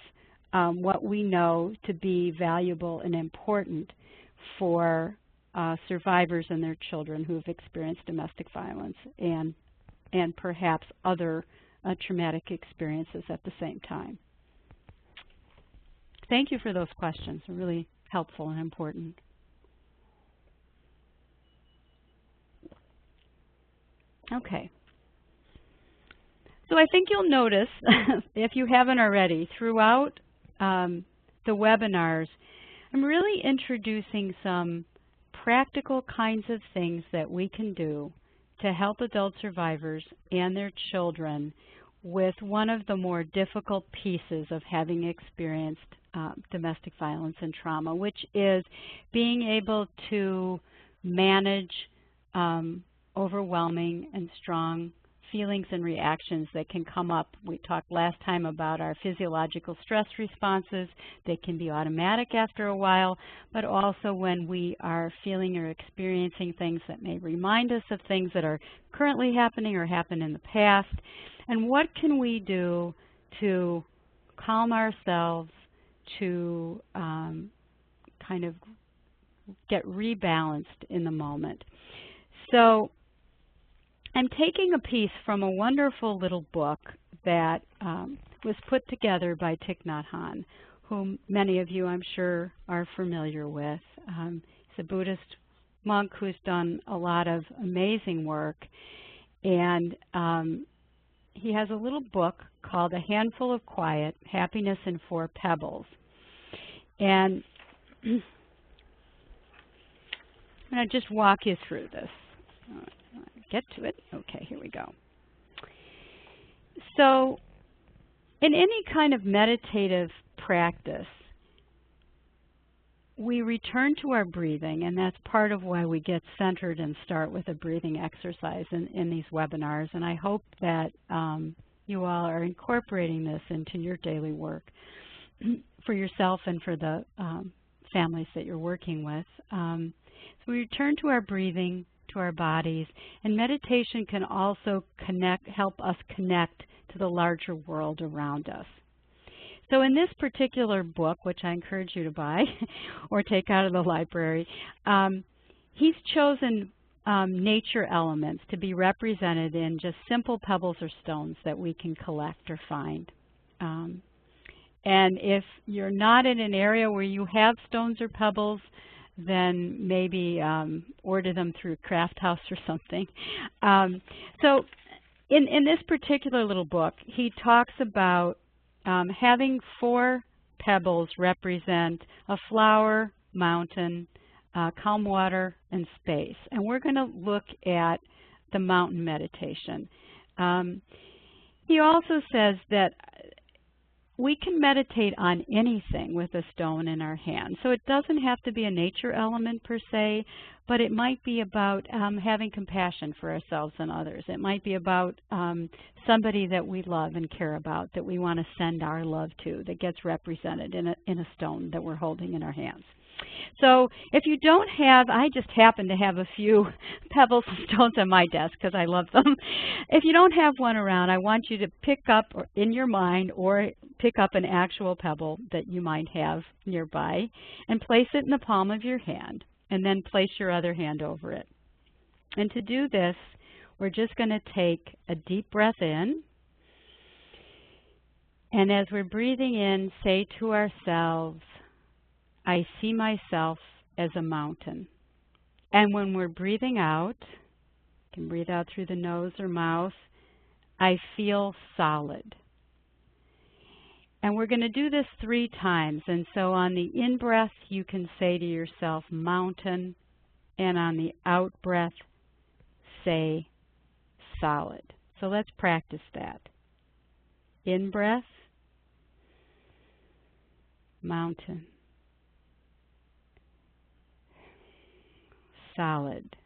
what we know to be valuable and important for survivors and their children who have experienced domestic violence and perhaps other traumatic experiences at the same time. Thank you for those questions. They're really helpful and important. Okay. So I think you'll notice, if you haven't already, throughout the webinars, I'm really introducing some practical kinds of things that we can do to help adult survivors and their children with one of the more difficult pieces of having experienced domestic violence and trauma, which is being able to manage overwhelming and strong feelings and reactions that can come up. We talked last time about our physiological stress responses that can be automatic after a while, but also when we are feeling or experiencing things that may remind us of things that are currently happening or happened in the past. And what can we do to calm ourselves, to kind of get rebalanced in the moment? So I'm taking a piece from a wonderful little book that was put together by Thich Nhat Hanh, whom many of you, I'm sure, are familiar with. He's a Buddhist monk who's done a lot of amazing work. And he has a little book called A Handful of Quiet, Happiness in 4 Pebbles. And I'm going to just walk you through this. Get to it. Okay, here we go. So in any kind of meditative practice, we return to our breathing, and that's part of why we get centered and start with a breathing exercise in these webinars. And I hope that you all are incorporating this into your daily work for yourself and for the families that you're working with. So we return to our breathing, to our bodies, and meditation can also help us connect to the larger world around us. So in this particular book, which I encourage you to buy or take out of the library, he's chosen nature elements to be represented in just simple pebbles or stones that we can collect or find. And if you're not in an area where you have stones or pebbles, then maybe order them through Craft House or something. So in this particular little book, he talks about having 4 pebbles represent a flower, mountain, calm water, and space. And we're going to look at the mountain meditation. He also says that we can meditate on anything with a stone in our hand. So it doesn't have to be a nature element per se, but it might be about having compassion for ourselves and others. It might be about somebody that we love and care about, that we want to send our love to, that gets represented in a stone that we're holding in our hands. So if you don't have, I just happen to have a few pebbles and stones on my desk because I love them. If you don't have one around, I want you to pick up in your mind or pick up an actual pebble that you might have nearby and place it in the palm of your hand, and then place your other hand over it. And to do this, we're just going to take a deep breath in. And as we're breathing in, say to ourselves, I see myself as a mountain. And when we're breathing out, you can breathe out through the nose or mouth, I feel solid. And we're going to do this 3 times. And so on the in-breath, you can say to yourself, mountain. And on the out-breath, say, solid. So let's practice that. In-breath, mountain. Solid.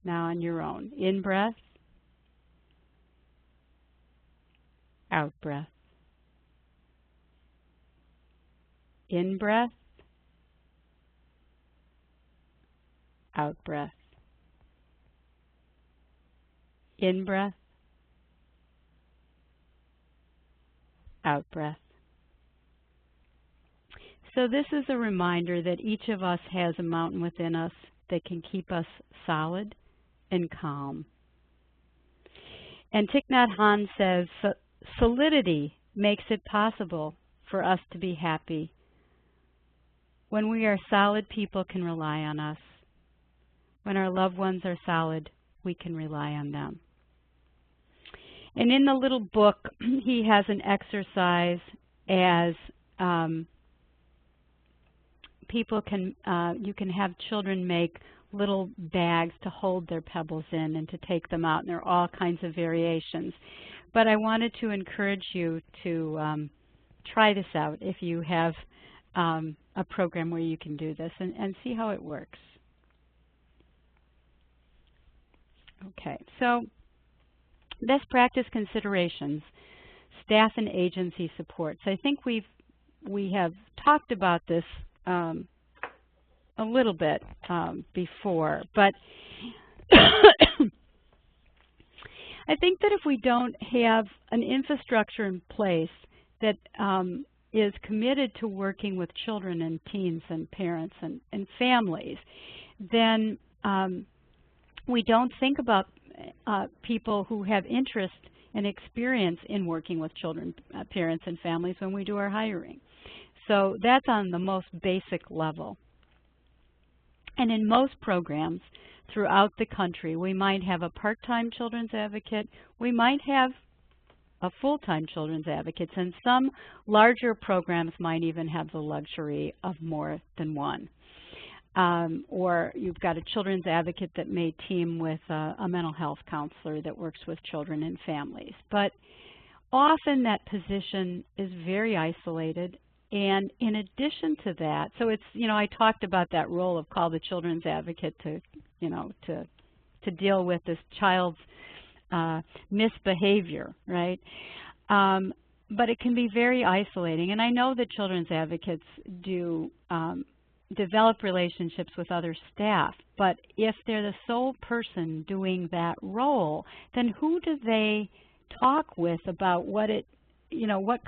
Now on your own. In-breath, out-breath. In-breath, out-breath. In-breath, out breath. So this is a reminder that each of us has a mountain within us that can keep us solid and calm. And Thich Nhat Hanh says, solidity makes it possible for us to be happy. When we are solid, people can rely on us. When our loved ones are solid, we can rely on them. And in the little book, he has an exercise as you can have children make little bags to hold their pebbles in and to take them out, and there are all kinds of variations. But I wanted to encourage you to try this out if you have a program where you can do this and see how it works. Okay, so best practice considerations, staff and agency supports. I think we have talked about this a little bit before, but I think that if we don't have an infrastructure in place that is committed to working with children and teens and parents and families, then we don't think about people who have interest and experience in working with children, parents, and families when we do our hiring. So that's on the most basic level. And in most programs throughout the country, we might have a part-time children's advocate, we might have a full-time children's advocate, and some larger programs might even have the luxury of more than one. Or you've got a children's advocate that may team with a mental health counselor that works with children and families. But often that position is very isolated. And in addition to that, so it's, I talked about that role of call the children's advocate to, to deal with this child's misbehavior, right? But it can be very isolating. And I know that children's advocates do develop relationships with other staff, but if they're the sole person doing that role, then who do they talk with about what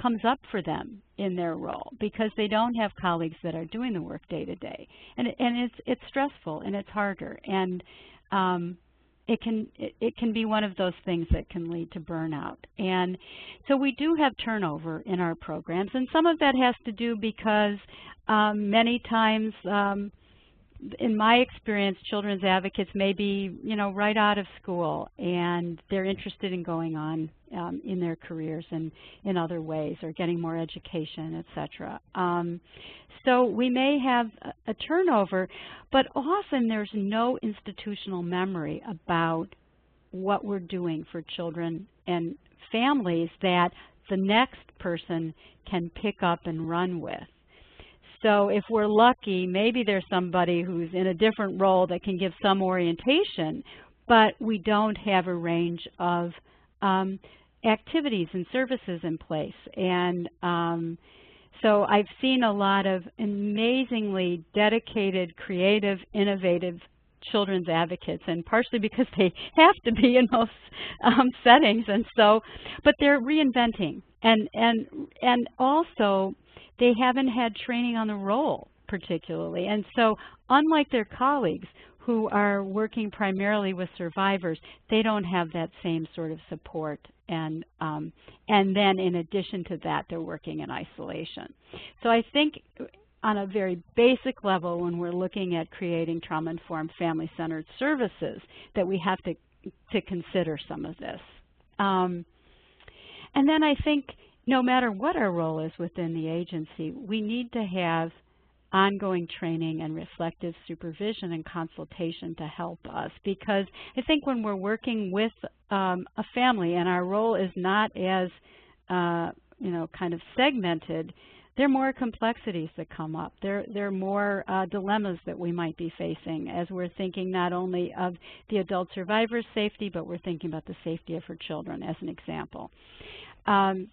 comes up for them in their role, because they don't have colleagues that are doing the work day to day, and it's stressful and it's harder, and it can be one of those things that can lead to burnout. And so we do have turnover in our programs, and some of that has to do because many times, in my experience, children's advocates may be, right out of school, and they're interested in going on in their careers and in other ways, or getting more education, etc. So we may have a turnover, but often there's no institutional memory about what we're doing for children and families that the next person can pick up and run with. So if we're lucky, maybe there's somebody who's in a different role that can give some orientation, but we don't have a range of activities and services in place. And so I've seen a lot of amazingly dedicated, creative, innovative children's advocates, and partially because they have to be in most settings, and so, but they're reinventing, and also they haven't had training on the role particularly, and so unlike their colleagues who are working primarily with survivors, they don't have that same sort of support, and then in addition to that, they're working in isolation. So I think on a very basic level, when we're looking at creating trauma-informed family-centered services, that we have to consider some of this. And then I think no matter what our role is within the agency, we need to have ongoing training and reflective supervision and consultation to help us, because I think when we're working with a family and our role is not as kind of segmented, there are more complexities that come up. There are more dilemmas that we might be facing as we're thinking not only of the adult survivor's safety, but we're thinking about the safety of her children as an example. And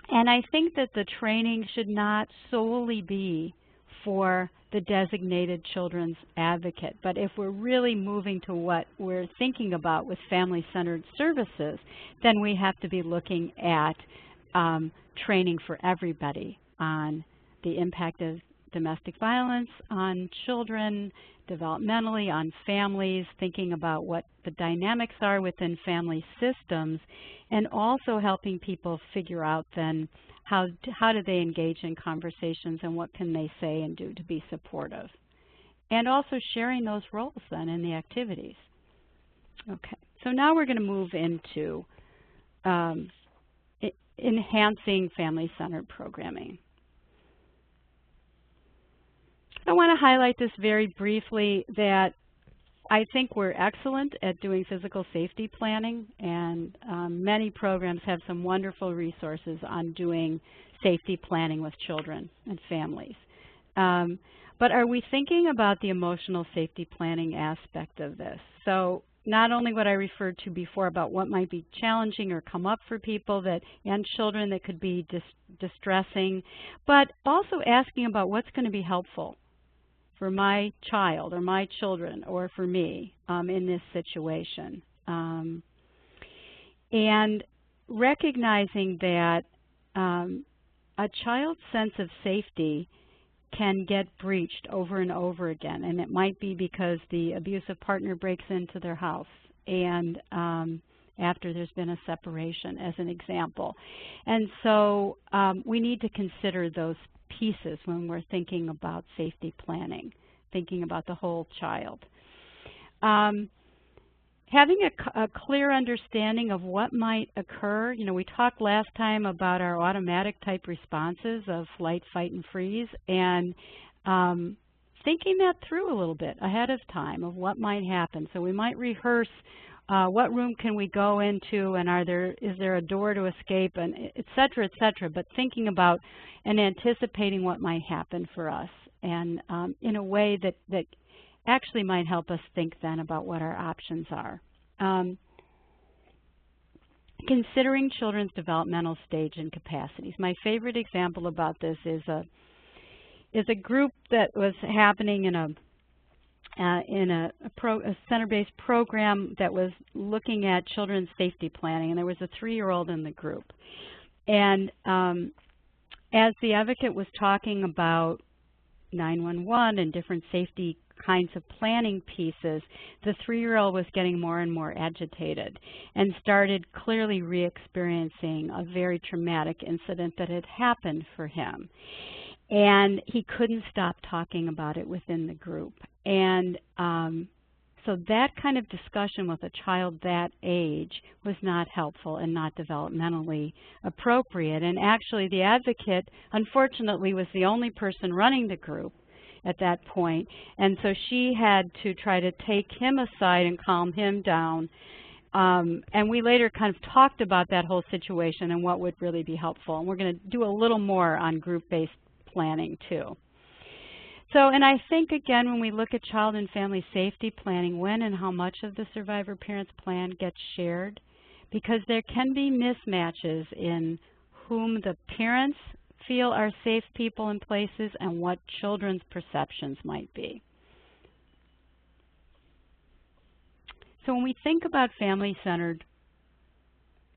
I think that the training should not solely be for the designated children's advocate, but if we're really moving to what we're thinking about with family-centered services, then we have to be looking at training for everybody on the impact of domestic violence on children, developmentally, on families, thinking about what the dynamics are within family systems, and also helping people figure out then how do they engage in conversations and what can they say and do to be supportive. And also sharing those roles then in the activities. Okay, so now we're going to move into enhancing family-centered programming. I want to highlight this very briefly, that I think we're excellent at doing physical safety planning, and many programs have some wonderful resources on doing safety planning with children and families. But are we thinking about the emotional safety planning aspect of this? So not only what I referred to before about what might be challenging or come up for people and children that could be distressing, but also asking about what's going to be helpful for my child or my children or for me in this situation. And recognizing that a child's sense of safety can get breached over and over again, and it might be because the abusive partner breaks into their house and after there's been a separation, as an example. And so we need to consider those pieces when we're thinking about safety planning, thinking about the whole child. Having a clear understanding of what might occur. You know, we talked last time about our automatic type responses of flight, fight, and freeze, and thinking that through a little bit ahead of time of what might happen. So we might rehearse what room can we go into, and is there a door to escape, and et cetera, but thinking about and anticipating what might happen for us, and in a way that actually might help us think then about what our options are. Considering children's developmental stage and capacities. My favorite example about this is a group that was happening in a center-based program that was looking at children's safety planning, and there was a 3-year-old in the group. And as the advocate was talking about 911 and different safety kinds of planning pieces, the 3-year-old was getting more and more agitated and started clearly re-experiencing a very traumatic incident that had happened for him. And he couldn't stop talking about it within the group. And so that kind of discussion with a child that age was not helpful and not developmentally appropriate. And actually the advocate, unfortunately, was the only person running the group at that point. And so she had to try to take him aside and calm him down. And we later kind of talked about that whole situation and what would really be helpful. And we're going to do a little more on group-based planning too. So, and I think again, when we look at child and family safety planning, when and how much of the survivor parents plan gets shared, because there can be mismatches in whom the parents feel are safe people and places and what children's perceptions might be. So when we think about family-centered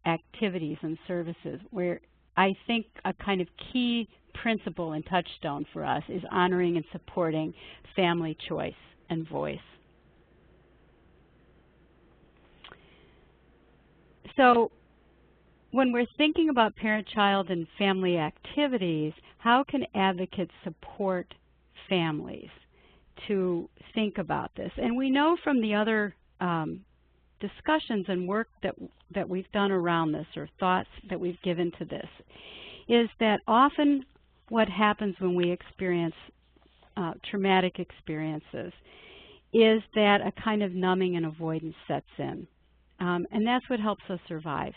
activities and services, where I think a kind of key principle and touchstone for us is honoring and supporting family choice and voice. So when we're thinking about parent-child and family activities, how can advocates support families to think about this? And we know from the other discussions and work that we've done around this, or thoughts that we've given to this, is that often what happens when we experience traumatic experiences is that a kind of numbing and avoidance sets in. And that's what helps us survive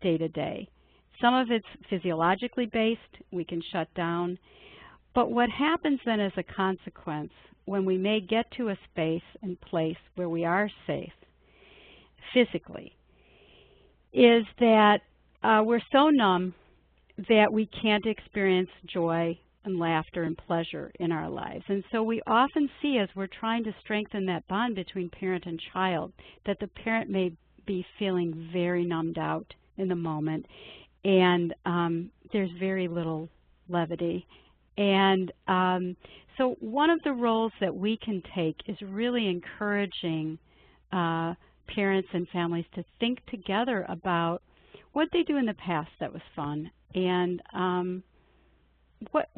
day to day. Some of it's physiologically based, we can shut down. But what happens then as a consequence, when we may get to a space and place where we are safe physically, is that we're so numb that we can't experience joy and laughter and pleasure in our lives. And so we often see, as we're trying to strengthen that bond between parent and child, that the parent may be feeling very numbed out in the moment and there's very little levity. And so one of the roles that we can take is really encouraging parents and families to think together about what they do in the past that was fun, and what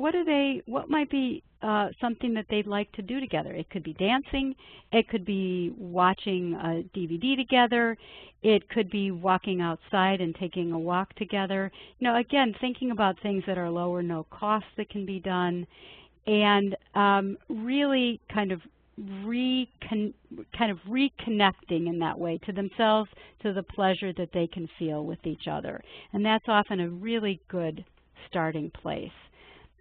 might be something that they'd like to do together. It could be dancing, it could be watching a DVD together, it could be walking outside and taking a walk together. You know, again, thinking about things that are low or no cost that can be done, and really kind of reconnecting in that way to themselves, to the pleasure that they can feel with each other. And that's often a really good starting place.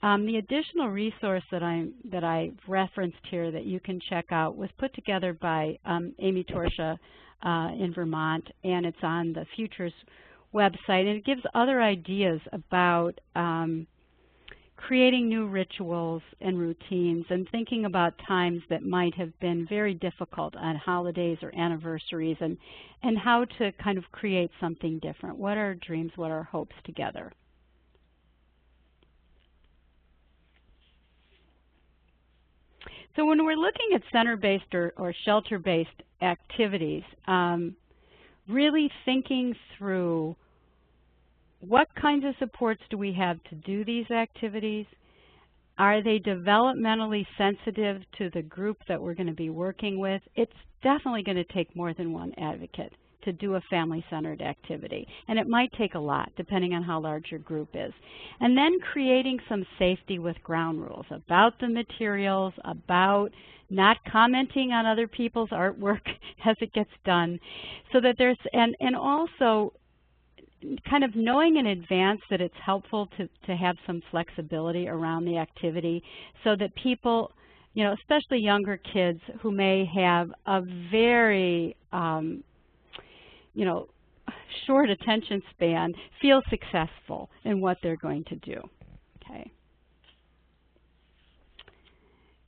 The additional resource that I referenced here that you can check out was put together by Amy Torsha in Vermont, and it's on the Futures website, and it gives other ideas about creating new rituals and routines and thinking about times that might have been very difficult on holidays or anniversaries, and how to kind of create something different. What are our dreams, what are our hopes together? So when we're looking at center-based or shelter-based activities, really thinking through what kinds of supports do we have to do these activities? Are they developmentally sensitive to the group that we're going to be working with? It's definitely going to take more than one advocate to do a family-centered activity, and it might take a lot depending on how large your group is. And then creating some safety with ground rules about the materials, about not commenting on other people's artwork as it gets done, so that there's, and also kind of knowing in advance that it's helpful to have some flexibility around the activity, so that people, you know, especially younger kids who may have a very you know, short attention span, feel successful in what they're going to do. Okay.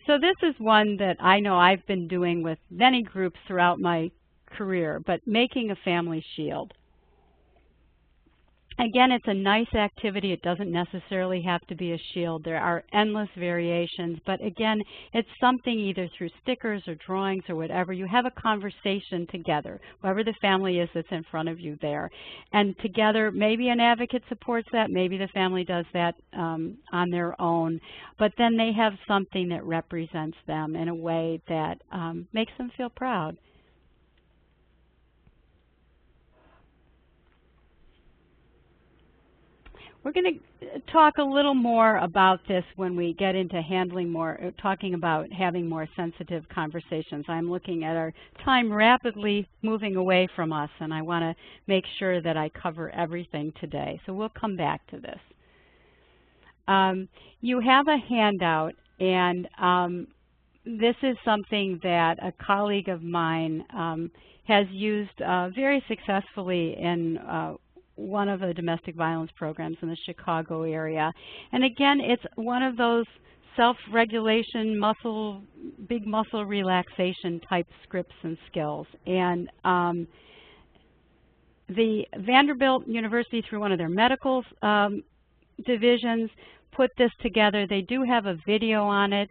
So this is one that I know I've been doing with many groups throughout my career, but making a family shield. Again, it's a nice activity. It doesn't necessarily have to be a shield. There are endless variations, but again, it's something either through stickers or drawings or whatever. You have a conversation together, whoever the family is that's in front of you there. And together, maybe an advocate supports that, maybe the family does that on their own, but then they have something that represents them in a way that makes them feel proud. We're going to talk a little more about this when we get into handling more, talking about having more sensitive conversations. I'm looking at our time rapidly moving away from us, and I want to make sure that I cover everything today. So we'll come back to this. You have a handout, and this is something that a colleague of mine has used very successfully in one of the domestic violence programs in the Chicago area. And again, it's one of those self-regulation, big muscle relaxation type scripts and skills. And the Vanderbilt University, through one of their medical divisions, put this together. They do have a video on it.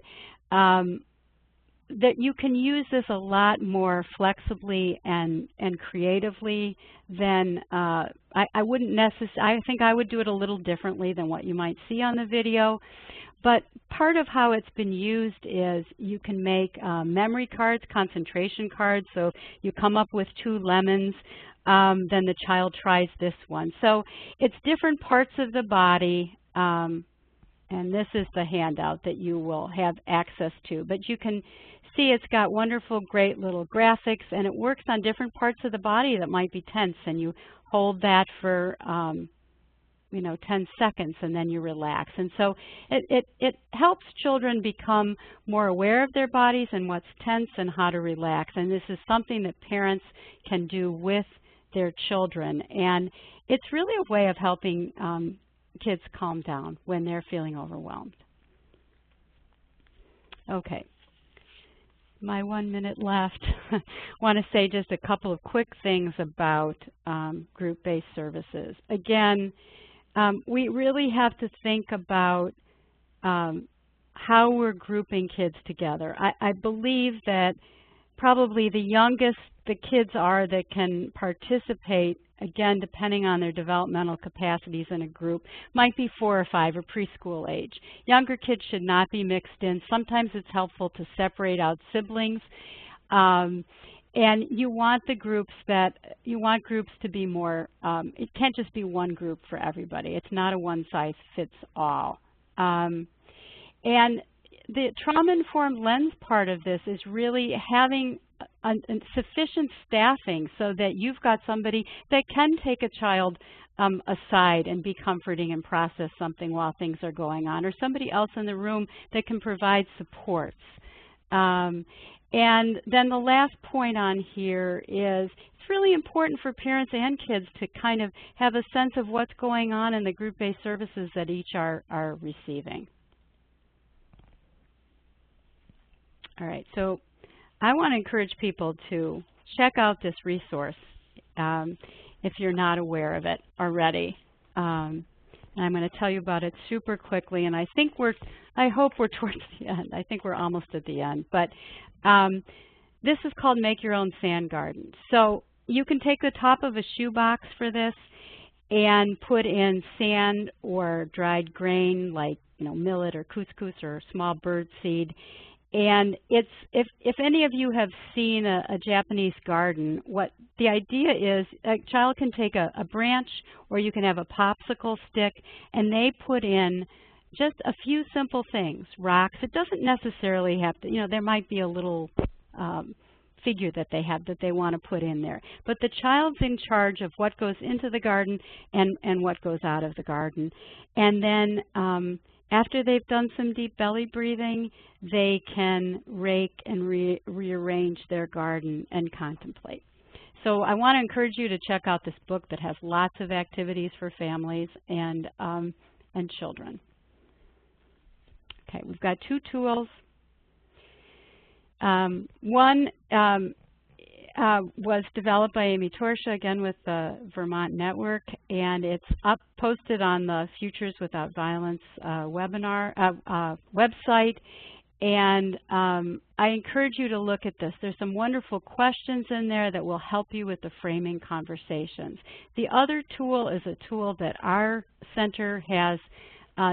That you can use this a lot more flexibly and creatively than I wouldn't necessarily. I think I would do it a little differently than what you might see on the video. But part of how it's been used is you can make memory cards, concentration cards. So you come up with 2 lemons, then the child tries this one. So it's different parts of the body. And this is the handout that you will have access to. But you can see it's got wonderful, great little graphics, and it works on different parts of the body that might be tense, and you hold that for you know, 10 seconds, and then you relax. And so it helps children become more aware of their bodies and what's tense and how to relax. And this is something that parents can do with their children. And it's really a way of helping kids calm down when they're feeling overwhelmed. Okay. My 1 minute left. I want to say just a couple of quick things about group-based services. Again, we really have to think about how we're grouping kids together. I believe that probably the youngest the kids are that can participate, again, depending on their developmental capacities in a group, might be 4 or 5 or preschool age. Younger kids should not be mixed in. Sometimes it's helpful to separate out siblings. And you want the groups to be more, it can't just be one group for everybody. It's not a one-size-fits-all. And the trauma-informed lens part of this is really having sufficient staffing so that you've got somebody that can take a child aside and be comforting and process something while things are going on, or somebody else in the room that can provide supports. And then the last point on here is it's really important for parents and kids to kind of have a sense of what's going on in the group-based services that each are receiving. All right, so I want to encourage people to check out this resource if you're not aware of it already. And I'm going to tell you about it super quickly, and I hope we're towards the end. I think we're almost at the end. But this is called Make Your Own Sand Garden. So you can take the top of a shoebox for this and put in sand or dried grain like millet or couscous or small bird seed. And if any of you have seen a Japanese garden, what the idea is, a child can take a branch, or you can have a popsicle stick, and they put in just a few simple things, rocks. It doesn't necessarily have to, there might be a little figure that they have that they want to put in there. But the child's in charge of what goes into the garden and what goes out of the garden. And then after they've done some deep belly breathing, they can rake and rearrange their garden and contemplate. So I want to encourage you to check out this book that has lots of activities for families and children. Okay, we've got 2 tools. One was developed by Amy Torsha, again with the Vermont Network, and it's posted on the Futures Without Violence webinar website. And I encourage you to look at this. There's some wonderful questions in there that will help you with the framing conversations. The other tool is a tool that our center has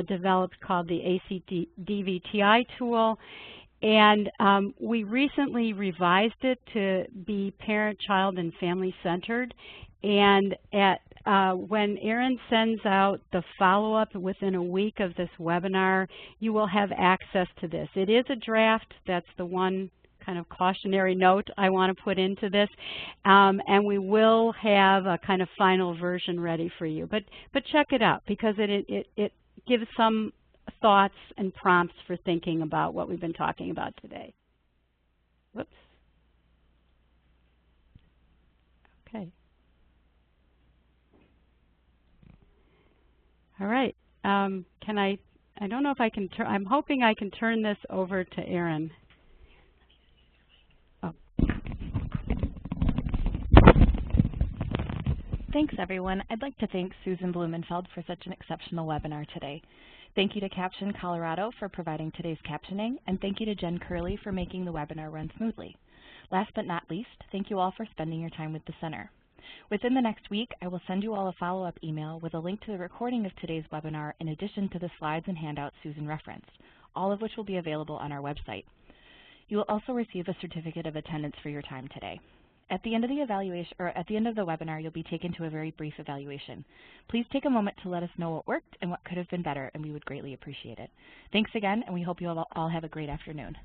developed called the ACDVTI tool. And we recently revised it to be parent, child, and family centered. And when Erin sends out the follow-up within a week of this webinar, you will have access to this. It is a draft. That's the one kind of cautionary note I want to put into this. And we will have a kind of final version ready for you. But check it out, because it gives some thoughts and prompts for thinking about what we've been talking about today. Whoops. Okay. All right. I don't know if I can turn, I'm hoping I can turn this over to Erin. Oh. Thanks, everyone. I'd like to thank Susan Blumenfeld for such an exceptional webinar today. Thank you to Caption Colorado for providing today's captioning, and thank you to Jen Curley for making the webinar run smoothly. Last but not least, thank you all for spending your time with the center. Within the next week, I will send you all a follow-up email with a link to the recording of today's webinar in addition to the slides and handouts Susan referenced, all of which will be available on our website. You will also receive a certificate of attendance for your time today. At the end of the evaluation, or at the end of the webinar, you'll be taken to a very brief evaluation. Please take a moment to let us know what worked and what could have been better, and we would greatly appreciate it. Thanks again, and we hope you all have a great afternoon.